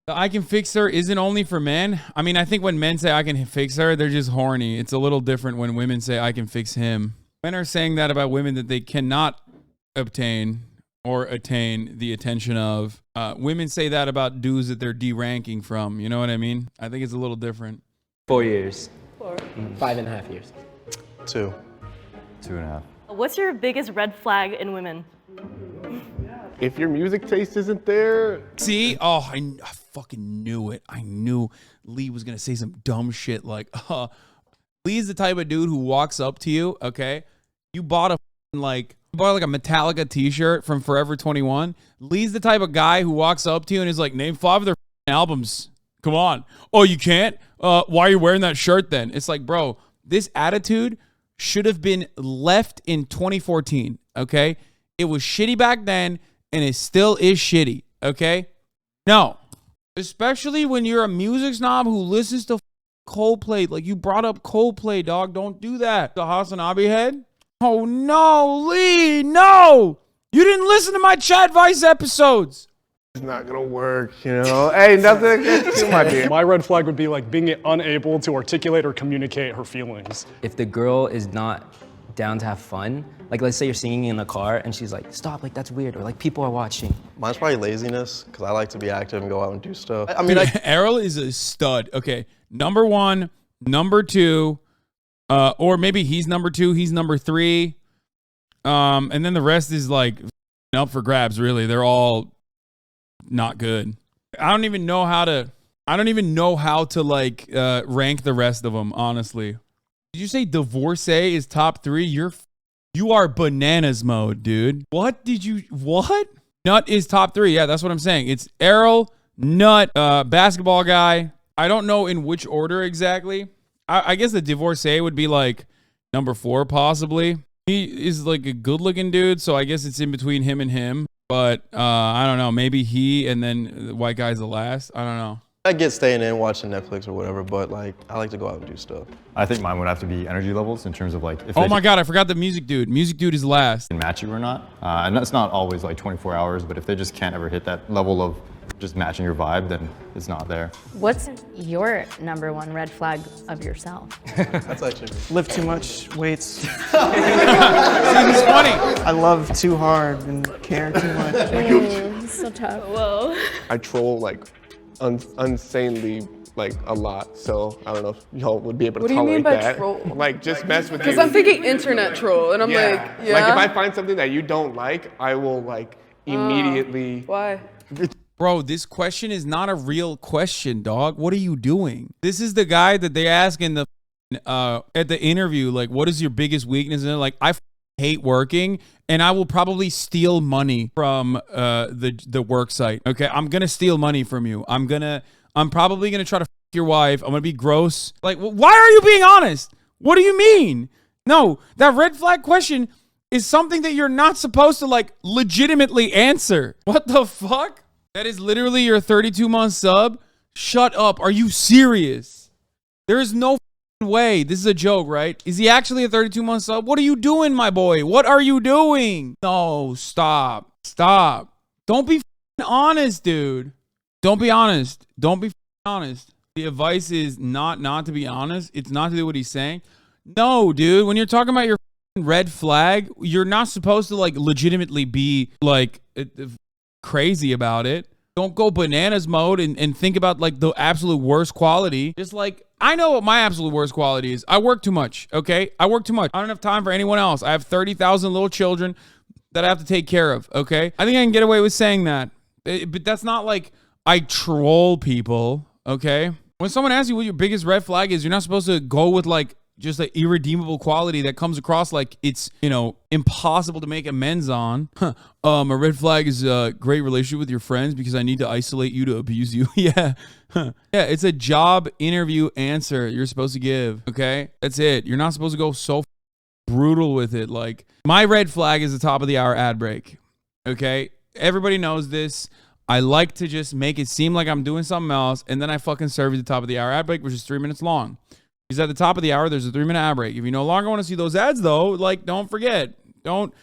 Speaker 1: The I can fix her isn't only for men. I mean, I think when men say I can fix her, they're just horny. It's a little different when women say I can fix him. Men are saying that about women that they cannot obtain or attain the attention of. Women say that about dudes that they're deranking from. You know what I mean? I think it's a little different.
Speaker 7: 4 years.
Speaker 12: 4.
Speaker 7: 5.5 years.
Speaker 10: 2.
Speaker 8: 2.5.
Speaker 13: What's your biggest red flag in women?
Speaker 5: If your music taste isn't there.
Speaker 1: See? Oh, I fucking knew it. I knew Lee was going to say some dumb shit like, Lee's the type of dude who walks up to you, okay? You bought a Metallica t-shirt from Forever 21. Lee's the type of guy who walks up to you and is like, name 5 of their albums. Come on. Oh, you can't? Why are you wearing that shirt then? It's like, bro, this attitude should have been left in 2014, okay? It was shitty back then, and it still is shitty, okay? No. Especially when you're a music snob who listens to Coldplay. Like, you brought up Coldplay, dog. Don't do that. The HasanAbi head? Oh, no, Lee, no! You didn't listen to my Chat Vice episodes.
Speaker 5: It's not gonna work, you know? Hey, nothing against you, my dear.
Speaker 6: My red flag would be like being unable to articulate or communicate her feelings.
Speaker 9: If the girl is not down to have fun, like let's say you're singing in a car and she's like, stop, like that's weird, or like people are watching.
Speaker 10: Mine's probably laziness, because I like to be active and go out and do stuff. I
Speaker 1: Dude, Errol is a stud. Okay, number 1, number 2, or maybe he's number 2, he's number 3, and then the rest is like up for grabs. Really, they're all not good. I don't even know how to like rank the rest of them. Honestly, did you say divorcee is top 3? You are bananas mode, dude. What? Nut is top 3. Yeah, that's what I'm saying. It's Errol, Nut, basketball guy. I don't know in which order exactly. I guess the divorcee would be like number 4, possibly. He is like a good looking dude, so I guess it's in between him and him. But I don't know. Maybe he and then the white guy's the last. I don't know.
Speaker 10: I get staying in, watching Netflix or whatever, but like I like to go out and do stuff.
Speaker 8: I think mine would have to be energy levels in terms of like. If
Speaker 1: Oh my God, I forgot the music dude. Music dude is last.
Speaker 8: Can match you or not. And that's not always like 24 hours, but if they just can't ever hit that level of just matching your vibe, then it's not there.
Speaker 18: What's your number 1 red flag of yourself?
Speaker 10: That's actually
Speaker 4: Lift too much weights.
Speaker 1: He's funny.
Speaker 4: I love too hard and care too much.
Speaker 17: It's so tough.
Speaker 13: Whoa.
Speaker 5: I troll like insanely like a lot, so I don't know if y'all would be able to
Speaker 12: What do you mean
Speaker 5: tolerate
Speaker 12: by
Speaker 5: that.
Speaker 12: troll?
Speaker 5: Like just mess with you.
Speaker 12: Because I'm thinking internet troll, and I'm like, yeah.
Speaker 5: Like if I find something that you don't like, I will like immediately.
Speaker 12: Why?
Speaker 1: Bro, this question is not a real question, dog. What are you doing? This is the guy that they ask in the at the interview, like, what is your biggest weakness? And they're like, I hate working, and I will probably steal money from the work site. Okay, I'm gonna steal money from you. I'm probably gonna try to your wife. I'm gonna be gross. Like, why are you being honest? What do you mean? No, that red flag question is something that you're not supposed to like legitimately answer. What the fuck? That is literally your 32-month sub? Shut up. Are you serious? There is no way. This is a joke, right? Is he actually a 32-month sub? What are you doing, my boy? What are you doing? No, stop. Stop. Don't be honest, dude. Don't be honest. Don't be honest. The advice is not to be honest. It's not to do what he's saying. No, dude. When you're talking about your red flag, you're not supposed to like legitimately be like crazy about it. Don't go bananas mode and think about like the absolute worst quality. Just like, I know what my absolute worst quality is. I work too much, okay? I work too much. I don't have time for anyone else. I have 30,000 little children that I have to take care of, okay? I think I can get away with saying that. But that's not like I troll people, okay? When someone asks you what your biggest red flag is, you're not supposed to go with like just an irredeemable quality that comes across like it's, you know, impossible to make amends on. A red flag is a great relationship with your friends because I need to isolate you to abuse you. Yeah. Yeah, it's a job interview answer you're supposed to give, okay? That's it. You're not supposed to go so brutal with it. Like, my red flag is the top of the hour ad break, okay? Everybody knows this. I like to just make it seem like I'm doing something else, and then I fucking serve you the top of the hour ad break, which is 3 minutes long. Because at the top of the hour, there's a 3-minute ad break. If you no longer want to see those ads, though, like, don't forget. Don't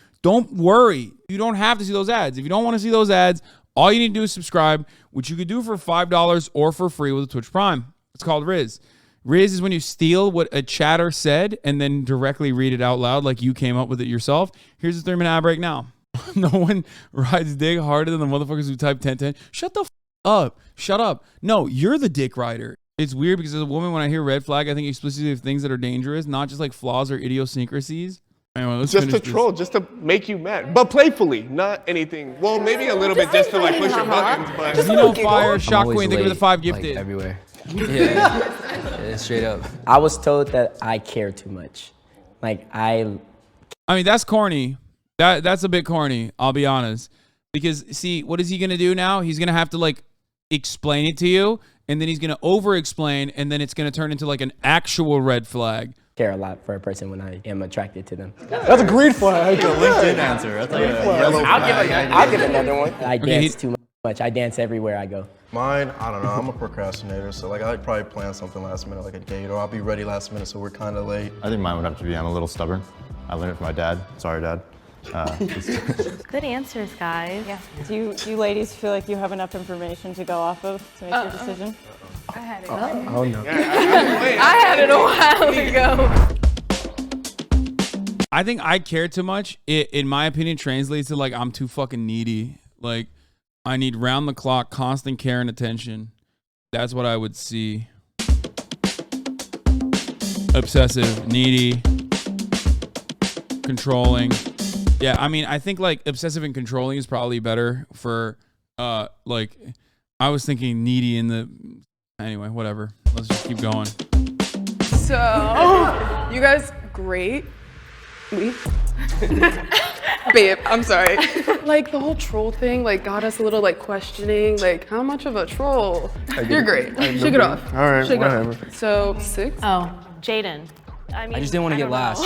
Speaker 1: worry. You don't have to see those ads. If you don't want to see those ads, all you need to do is subscribe, which you could do for $5 or for free with a Twitch Prime. It's called Rizz. Rizz is when you steal what a chatter said and then directly read it out loud like you came up with it yourself. Here's the 3-minute ad break now. No one rides dick harder than the motherfuckers who type 1010. Shut the up. Shut up. No, you're the dick rider. It's weird because as a woman, when I hear red flag, I think explicitly of things that are dangerous, not just like flaws or idiosyncrasies. Anyway, let's
Speaker 5: just to troll, just to make you mad, but playfully, not anything. Well, maybe a little bit just to like push your buttons, but
Speaker 1: just fire, shock queen, think of the 5 gifted.
Speaker 7: Like, everywhere. Yeah, straight up. I was told that I care too much. Like I
Speaker 1: mean, that's corny. That's a bit corny. I'll be honest. Because see, what is he gonna do now? He's gonna have to like explain it to you, and then he's gonna over-explain, and then it's gonna turn into like an actual red flag.
Speaker 7: Care a lot for a person when I am attracted to them.
Speaker 6: That's a green flag.
Speaker 8: That's a LinkedIn answer. That's like a yellow flag.
Speaker 7: I'll give another one. I dance too much. I dance everywhere I go.
Speaker 10: Mine, I don't know. I'm a procrastinator, so like I'd probably plan something last minute, like a date, or I'll be ready last minute, so we're kind of late.
Speaker 8: I think mine would have to be I'm a little stubborn. I learned it from my dad. Sorry, Dad.
Speaker 13: Good answers, guys.
Speaker 19: Yeah. Do you ladies feel like you have enough information to go off of to make your decision?
Speaker 12: I had it.
Speaker 7: Oh no.
Speaker 12: I had it a while ago.
Speaker 1: I think I care too much. It, in my opinion, translates to like I'm too fucking needy. Like I need round the clock, constant care and attention. That's what I would see. Obsessive, needy, controlling. Yeah, I mean, I think like obsessive and controlling is probably better for like I was thinking needy in the anyway, whatever. Let's just keep going.
Speaker 12: So, you guys, great. Babe, I'm sorry. Like the whole troll thing, like got us a little like questioning, like how much of a troll? You're great. Shake it off.
Speaker 5: All right,
Speaker 12: Shake
Speaker 5: whatever.
Speaker 12: it off. So 6.
Speaker 13: Oh, Jaden. I
Speaker 9: just didn't want to get last.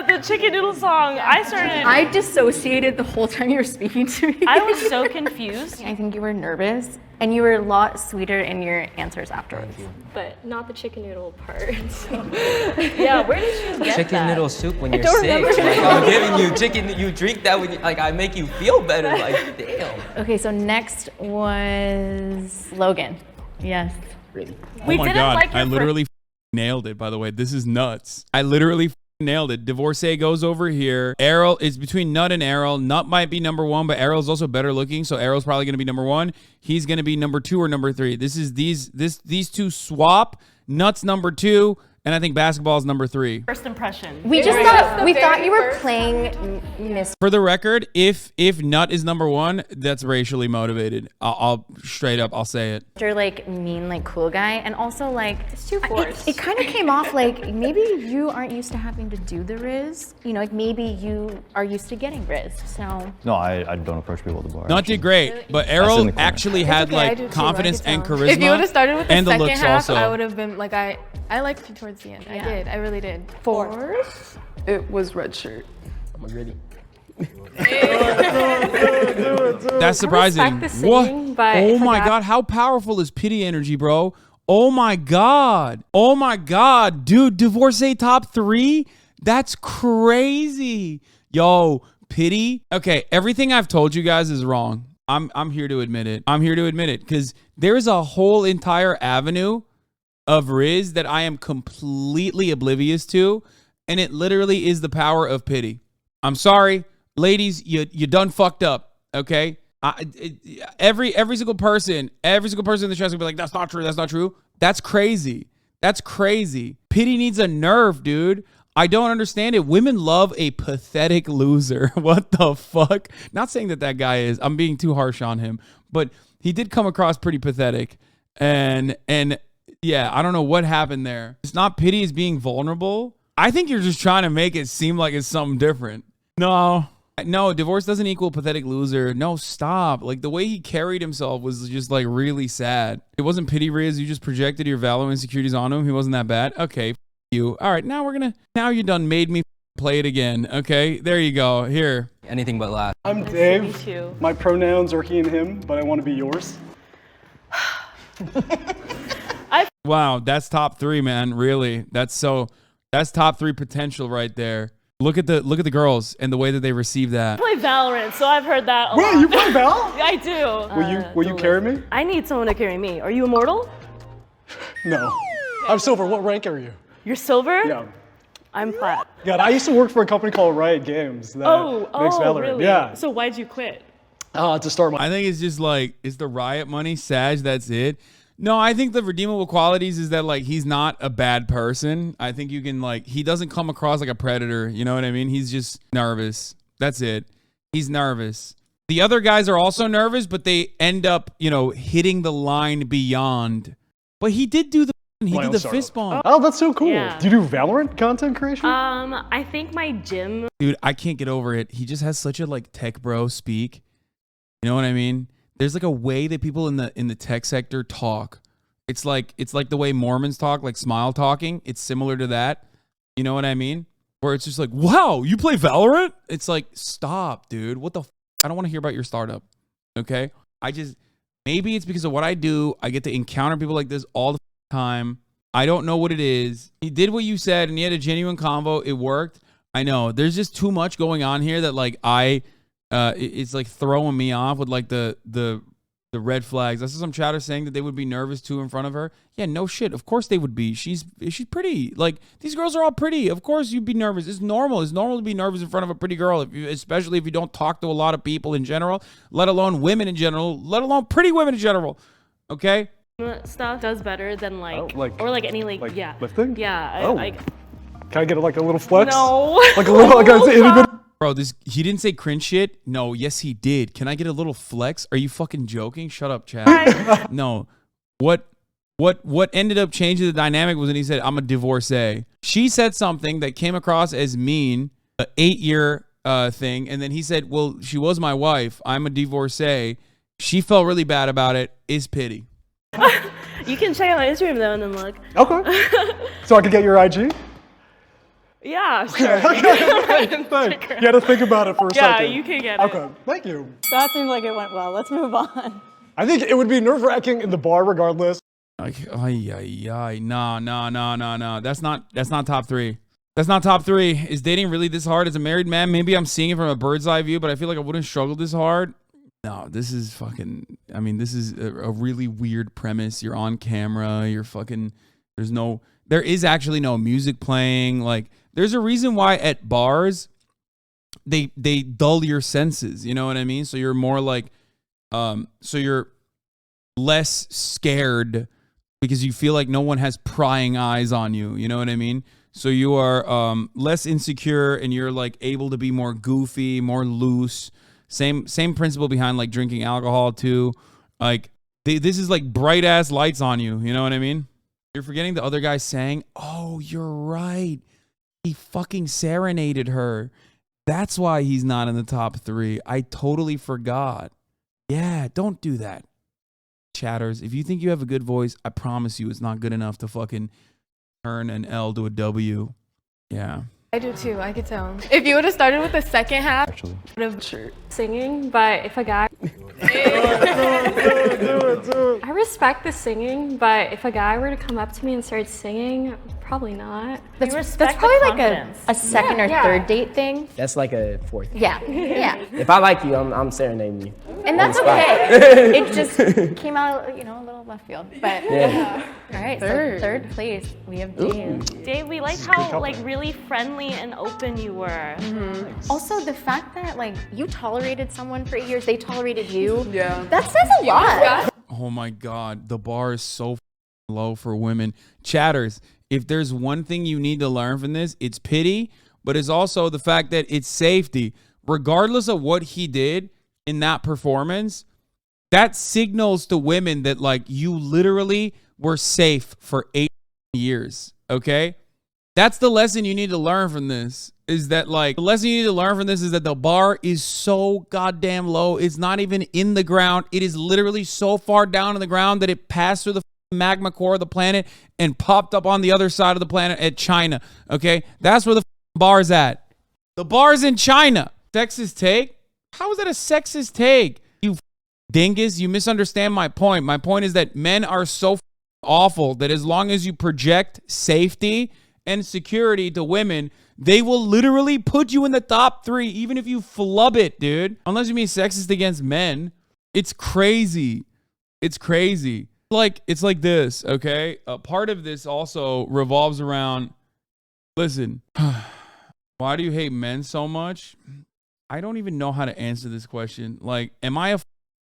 Speaker 13: the chicken noodle song.
Speaker 17: I dissociated the whole time you were speaking to me.
Speaker 13: I was so confused.
Speaker 17: I think you were nervous, and you were a lot sweeter in your answers afterwards.
Speaker 15: But not the chicken noodle part. So.
Speaker 13: Yeah, where did you get
Speaker 9: chicken
Speaker 13: that?
Speaker 9: noodle soup when you're sick. Like, I'm giving you chicken. You drink that when you, like I make you feel better. Like damn.
Speaker 17: Okay, so next was Logan. Yes.
Speaker 7: Really.
Speaker 1: Oh my god, I literally nailed it, by the way. This is nuts. I literally nailed it. Divorcee goes over here. Errol is between Nut and Errol. Nut might be number 1, but Errol's also better looking, so Errol's probably going to be number 1. He's going to be number 2 or number 3. This is these two swap. Nut's number 2, and I think basketball's number 3.
Speaker 13: First impression.
Speaker 17: We thought you were playing Miss.
Speaker 1: For the record, if Nut is number 1, that's racially motivated. I'll straight up, I'll say it.
Speaker 17: You're like mean, like cool guy, and also like
Speaker 15: it's too forced.
Speaker 17: It kind of came off like maybe you aren't used to having to do the Rizz. You know, like maybe you are used to getting Rizz. So
Speaker 8: no, I don't approach people at the bar.
Speaker 1: Nut did great, but Errol actually had like confidence and charisma.
Speaker 12: If you would have started with the
Speaker 1: and
Speaker 12: second
Speaker 1: looks
Speaker 12: half,
Speaker 1: also.
Speaker 12: I would have been like I liked you towards
Speaker 14: towards the end. I did. I really did.
Speaker 12: Fourth, it was red shirt.
Speaker 7: I'm ready.
Speaker 1: That's surprising.
Speaker 14: the
Speaker 1: What?
Speaker 14: singing, but
Speaker 1: Oh
Speaker 14: if I
Speaker 1: my
Speaker 14: got-
Speaker 1: god, how powerful is pity energy, bro? Oh my god. Oh my god, dude, divorcee top 3? That's crazy. Yo, pity. Okay, everything I've told you guys is wrong. I'm here to admit it. I'm here to admit it because there's a whole entire avenue of Rizz that I am completely oblivious to, and it literally is the power of pity. I'm sorry, ladies, you done fucked up. Okay, every single person in the chat will be like, that's not true. That's not true. That's crazy. That's crazy. Pity needs a nerve, dude. I don't understand it. Women love a pathetic loser. What the fuck? Not saying that guy is. I'm being too harsh on him, but he did come across pretty pathetic. And yeah, I don't know what happened there. It's not pity, it's being vulnerable. I think you're just trying to make it seem like it's something different. No, divorce doesn't equal pathetic loser. No, stop. Like the way he carried himself was just like really sad. It wasn't pity, Rizz. You just projected your value insecurities on him. He wasn't that bad. Okay, you. All right, now you done made me play it again. Okay, there you go. Here.
Speaker 9: Anything but laugh.
Speaker 6: I'm
Speaker 13: Me
Speaker 6: Dave.
Speaker 13: too.
Speaker 6: My pronouns are he and him, but I want to be yours.
Speaker 1: Wow, that's top 3, man. Really, that's top 3 potential right there. Look at the girls and the way that they receive that.
Speaker 13: I play Valorant, so I've heard that a
Speaker 6: Wait,
Speaker 13: lot.
Speaker 6: you play Val?
Speaker 13: I do.
Speaker 6: Will you carry me?
Speaker 13: I need someone to carry me. Are you immortal?
Speaker 6: No. I'm silver. What rank are you?
Speaker 13: You're silver?
Speaker 6: Yeah.
Speaker 13: I'm plat.
Speaker 6: God, I used to work for a company called Riot Games that makes Valorant.
Speaker 13: Really?
Speaker 6: Yeah.
Speaker 13: So why'd you quit?
Speaker 6: To start my.
Speaker 1: I think it's just like, it's the riot money, Sag, that's it. No, I think the redeemable qualities is that like he's not a bad person. I think you can like, he doesn't come across like a predator, you know what I mean? He's just nervous. That's it. He's nervous. The other guys are also nervous, but they end up, hitting the line beyond. But he did do the fist bump.
Speaker 6: Oh, that's so cool.
Speaker 13: Yeah.
Speaker 6: Do you do Valorant content creation?
Speaker 13: I think my gym.
Speaker 1: Dude, I can't get over it. He just has such a like tech bro speak. You know what I mean? There's like a way that people in the tech sector talk. It's like the way Mormons talk, like smile talking. It's similar to that. You know what I mean? Where it's just like, wow, you play Valorant? It's like, stop, dude. What the I don't want to hear about your startup. Okay? Maybe it's because of what I do. I get to encounter people like this all the time. I don't know what it is. He did what you said and he had a genuine convo. It worked. I know. There's just too much going on here that like it's like throwing me off with like the red flags. I saw some chatter saying that they would be nervous too in front of her. Yeah, no shit. Of course they would be. She's pretty. Like these girls are all pretty. Of course you'd be nervous. It's normal. It's normal to be nervous in front of a pretty girl, especially if you don't talk to a lot of people in general, let alone women in general, let alone pretty women in general. Okay?
Speaker 13: Stuff does better than like any yeah.
Speaker 6: Lifting?
Speaker 13: Yeah.
Speaker 6: Can I get like a little flex?
Speaker 13: No.
Speaker 6: Like a little like a itty bit.
Speaker 1: Bro, he didn't say cringe shit. No, yes he did. Can I get a little flex? Are you fucking joking? Shut up, Chad. No. What ended up changing the dynamic was when he said, I'm a divorcee. She said something that came across as mean, an 8-year thing, and then he said, well, she was my wife. I'm a divorcee. She felt really bad about it. Is pity.
Speaker 13: You can check out my Instagram though and then look.
Speaker 6: Okay. So I could get your IG?
Speaker 13: Yeah, sure.
Speaker 6: Okay. You had to think about it for a second.
Speaker 13: Yeah, you can get it.
Speaker 6: Okay, thank you.
Speaker 19: So that seems like it went well. Let's move on.
Speaker 6: I think it would be nerve-wracking in the bar regardless.
Speaker 1: Like, no. That's not top 3. That's not top 3. Is dating really this hard as a married man? Maybe I'm seeing it from a bird's eye view, but I feel like I wouldn't struggle this hard. No, this is fucking, this is a really weird premise. You're on camera, there is actually no music playing. Like, there's a reason why at bars, they dull your senses, you know what I mean? So you're more like, so you're less scared because you feel like no one has prying eyes on you, you know what I mean? So you are less insecure and you're like able to be more goofy, more loose. Same principle behind like drinking alcohol too. Like this is like bright ass lights on you. You know what I mean? You're forgetting the other guy sang, oh, you're right. He fucking serenaded her. That's why he's not in the top 3. I totally forgot. Yeah, don't do that. Chatters, if you think you have a good voice, I promise you it's not good enough to fucking turn an L to a W. Yeah.
Speaker 14: I do too, I could tell. If you would have started with the second half,
Speaker 8: Actually.
Speaker 14: would have
Speaker 15: Singing, but if a guy.
Speaker 10: do it.
Speaker 15: I respect the singing, but if a guy were to come up to me and start singing, probably not.
Speaker 17: That's probably like a second or third date thing.
Speaker 7: That's like a fourth.
Speaker 17: Yeah, yeah.
Speaker 7: If I like you, I'm serenading you.
Speaker 17: And
Speaker 7: On
Speaker 17: that's
Speaker 7: the spot.
Speaker 17: okay. It just came out, a little left field. But
Speaker 7: Yeah.
Speaker 17: all right, so third place, we have Dave.
Speaker 13: Dave, we liked how like really friendly and open you were.
Speaker 17: Also, the fact that like you tolerated someone for 8 years, they tolerated you.
Speaker 12: Yeah.
Speaker 17: That says a lot.
Speaker 1: Oh my God, the bar is so low for women. Chatters, if there's one thing you need to learn from this, it's pity, but it's also the fact that it's safety. Regardless of what he did in that performance, that signals to women that like you literally were safe for 8 years, okay? That's the lesson you need to learn from this. Is that like the lesson you need to learn from this is that the bar is so goddamn low. It's not even in the ground. It is literally so far down in the ground that it passed through the magma core of the planet and popped up on the other side of the planet at China. Okay, that's where the bar's at. The bar's in China. Sexist take? How is that a sexist take? You dingus, you misunderstand my point. My point is that men are so awful that as long as you project safety and security to women, they will literally put you in the top 3, even if you flub it, dude. Unless you mean sexist against men. It's crazy. It's crazy. It's like this, okay? A part of this also revolves around, listen, why do you hate men so much? I don't even know how to answer this question. Like, am I a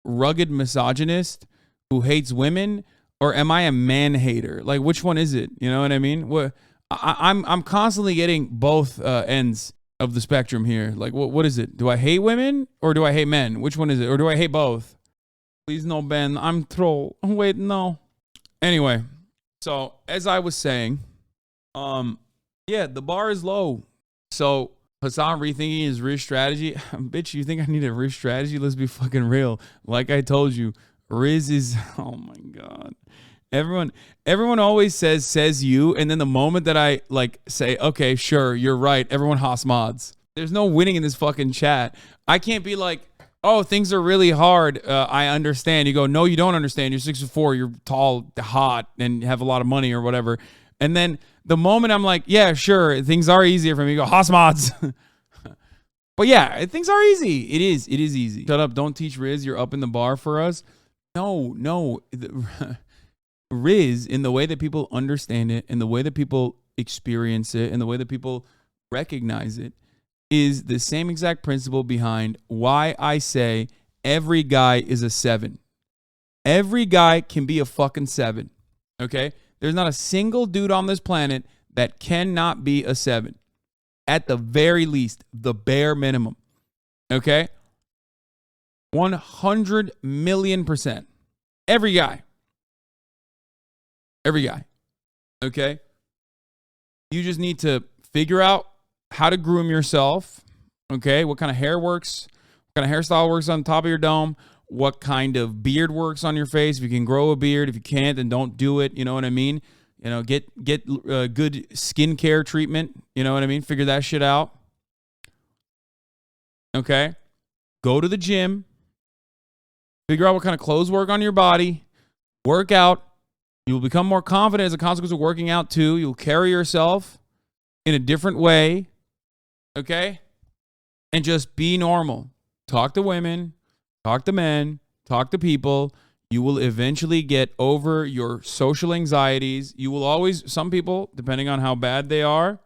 Speaker 1: rugged misogynist who hates women, or am I a man hater? Like, which one is it? You know what I mean? I'm constantly getting both ends of the spectrum here. Like, what is it? Do I hate women or do I hate men? Which one is it? Or do I hate both? Please no, Ben. I'm troll. Wait, no. Anyway, so as I was saying, yeah, the bar is low. So Hasan rethinking his Rizz strategy. Bitch, you think I need a Rizz strategy? Let's be fucking real. Like I told you, Rizz is, oh my God. Everyone always says you, and then the moment that I like say, okay, sure, you're right, everyone Haas mods. There's no winning in this fucking chat. I can't be like, oh, things are really hard. I understand. You go, no, you don't understand. You're 6'4", you're tall, hot, and have a lot of money or whatever. And then the moment I'm like, yeah, sure, things are easier for me. You go, Haas mods. But yeah, things are easy. It is easy. Shut up. Don't teach Rizz. You're up in the bar for us. No. Rizz, in the way that people understand it, in the way that people experience it, in the way that people recognize it, is the same exact principle behind why I say every guy is a 7. Every guy can be a fucking 7. Okay? There's not a single dude on this planet that cannot be a 7. At the very least, the bare minimum. Okay? 100 million%. Every guy. Every guy. Okay? You just need to figure out how to groom yourself. Okay? What kind of hair works? What kind of hairstyle works on top of your dome? What kind of beard works on your face? If you can grow a beard. If you can't, then don't do it. You know what I mean? You know, get good skincare treatment. You know what I mean? Figure that shit out. Okay? Go to the gym. Figure out what kind of clothes work on your body. Work out. You will become more confident as a consequence of working out too. You'll carry yourself in a different way. Okay? And just be normal. Talk to women. Talk to men. Talk to people. You will eventually get over your social anxieties. You will always, some people, depending on how bad they are,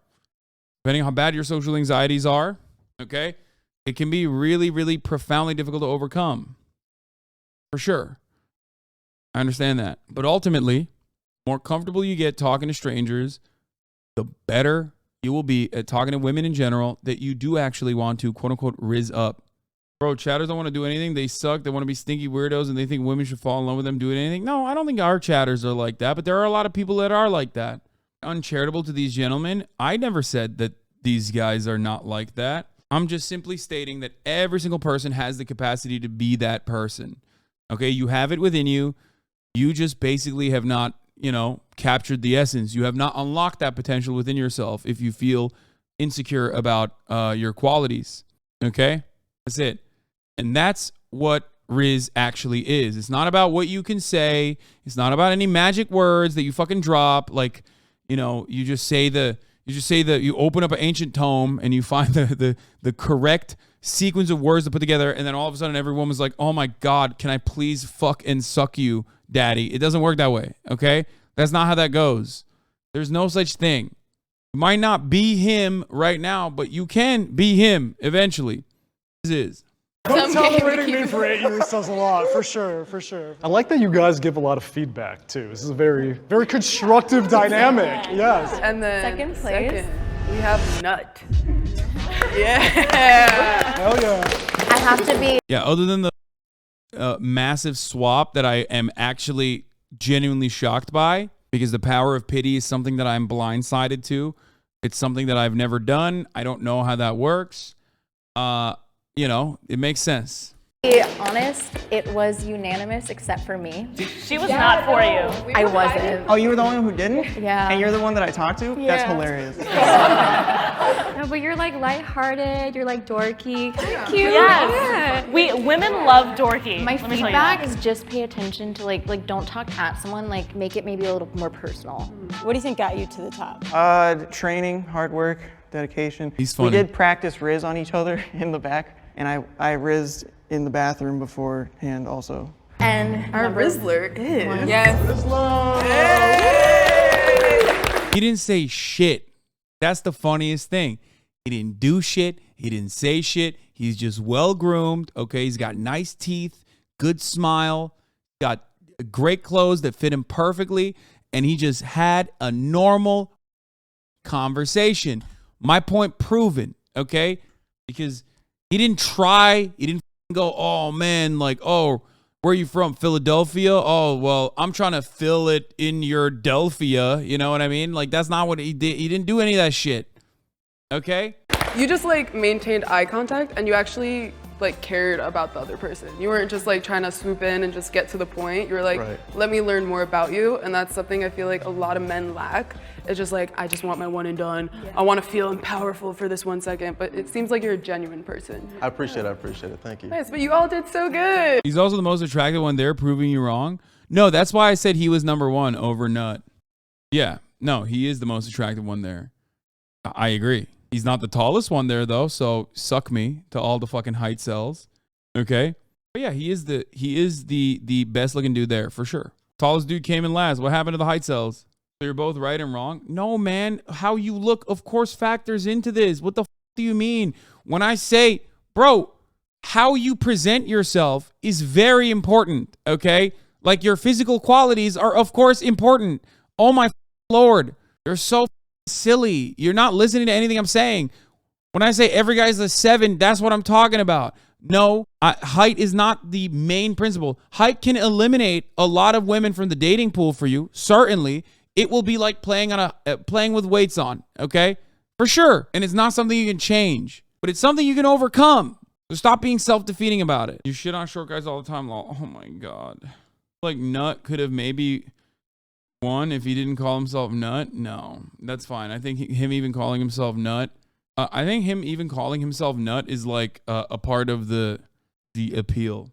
Speaker 1: depending on how bad your social anxieties are, okay, it can be really, really profoundly difficult to overcome. For sure. I understand that. But ultimately, the more comfortable you get talking to strangers, the better you will be at talking to women in general that you do actually want to, quote unquote, Rizz up. Bro, chatters don't want to do anything. They suck. They want to be stinky weirdos and they think women should fall in love with them doing anything. No, I don't think our chatters are like that, but there are a lot of people that are like that. Uncharitable to these gentlemen. I never said that these guys are not like that. I'm just simply stating that every single person has the capacity to be that person. Okay, you have it within you. You just basically have not you know, captured the essence. You have not unlocked that potential within yourself if you feel insecure about your qualities. Okay? That's it. And that's what Rizz actually is. It's not about what you can say. It's not about any magic words that you fucking drop. Like, you know, you open up an ancient tome and you find the correct sequence of words to put together, and then all of a sudden every woman's like, oh my God, can I please fuck and suck you, daddy? It doesn't work that way, okay? That's not how that goes. There's no such thing. You might not be him right now, but you can be him eventually. This is.
Speaker 6: Tolerating me for 8 years says a lot, for sure, for sure. I like that you guys give a lot of feedback too. This is a very, very constructive dynamic. Yes.
Speaker 12: And then
Speaker 14: second place,
Speaker 12: we have Nut. Yeah.
Speaker 6: Hell yeah.
Speaker 17: I have to be.
Speaker 1: Yeah, other than the massive swap that I am actually genuinely shocked by, because the power of pity is something that I'm blindsided to. It's something that I've never done. I don't know how that works. You know, it makes sense.
Speaker 17: To be honest, it was unanimous except for me.
Speaker 13: She was not for you.
Speaker 17: I wasn't.
Speaker 4: Oh, you were the only one who didn't?
Speaker 17: Yeah.
Speaker 4: And you're the one that I talked to?
Speaker 17: Yeah.
Speaker 4: That's hilarious.
Speaker 15: No, but you're like lighthearted, you're like dorky, kind of cute.
Speaker 13: Yes. Women love dorky.
Speaker 17: My
Speaker 13: Let me tell you
Speaker 17: feedback
Speaker 13: that.
Speaker 17: is just pay attention to like don't talk at someone, like make it maybe a little more personal.
Speaker 19: What do you think got you to the top?
Speaker 4: Training, hard work, dedication.
Speaker 1: He's funny.
Speaker 4: We did practice Rizz on each other in the back, and I Rizzed in the bathroom beforehand also.
Speaker 17: And
Speaker 12: our Rizzler is.
Speaker 17: Yes.
Speaker 1: He didn't say shit. That's the funniest thing. He didn't do shit. He didn't say shit. He's just well-groomed, okay? He's got nice teeth, good smile, got great clothes that fit him perfectly, and he just had a normal conversation. My point proven, okay? Because he didn't try. He didn't go, oh, man, like, oh, where are you from? Philadelphia? Oh, well, I'm trying to fill it in your Delphia. You know what I mean? Like, that's not what he did. He didn't do any of that shit. Okay?
Speaker 12: You just like maintained eye contact and you actually like cared about the other person. You weren't just like trying to swoop in and just get to the point. You were like, let me learn more about you. And that's something I feel like a lot of men lack. It's just like, I just want my one and done. Yeah. I want to feel powerful for this 1 second, but it seems like you're a genuine person.
Speaker 10: I appreciate it, thank you.
Speaker 12: Nice, but you all did so good.
Speaker 1: He's also the most attractive one there, proving you wrong. No, that's why I said he was #1 over Nut. Yeah, no, he is the most attractive one there. I agree. He's not the tallest one there though, so suck me to all the fucking height cells. Okay? But yeah, he is the best looking dude there for sure. Tallest dude came in last. What happened to the height cells? So you're both right and wrong? No, man. How you look, of course, factors into this. What the f do you mean? When I say, bro, how you present yourself is very important, okay? Like your physical qualities are, of course, important. Oh my Lord. You're so silly. You're not listening to anything I'm saying. When I say every guy's a 7, that's what I'm talking about. No, height is not the main principle. Height can eliminate a lot of women from the dating pool for you, certainly. It will be like playing with weights on, okay? For sure. And it's not something you can change, but it's something you can overcome. So stop being self-defeating about it. You shit on short guys all the time, lol. Oh my God. Like Nut could have maybe won if he didn't call himself Nut. No, that's fine. I think him even calling himself Nut, is like a part of the appeal.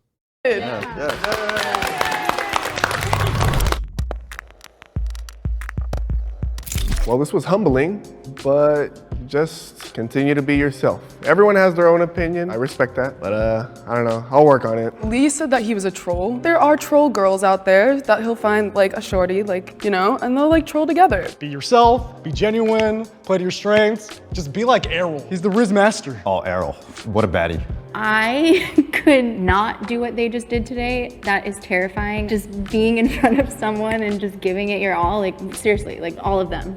Speaker 5: Well, this was humbling, but just continue to be yourself. Everyone has their own opinion. I respect that, but I don't know. I'll work on it.
Speaker 12: Lee said that he was a troll. There are troll girls out there that he'll find like a shorty, like, you know, and they'll like troll together.
Speaker 6: Be yourself, be genuine, play to your strengths. Just be like Errol. He's the Rizz master.
Speaker 8: Oh, Errol. What a baddie.
Speaker 17: I could not do what they just did today. That is terrifying. Just being in front of someone and just giving it your all, like seriously, like all of them.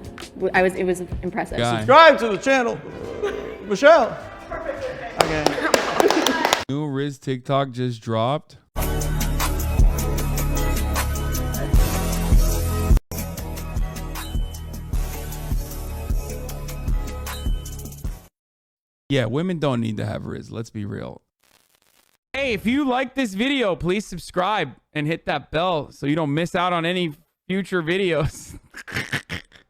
Speaker 17: It was impressive.
Speaker 4: Subscribe to the channel, Michelle. Okay.
Speaker 1: New Rizz TikTok just dropped. Yeah, women don't need to have Rizz. Let's be real. Hey, if you like this video, please subscribe and hit that bell so you don't miss out on any future videos.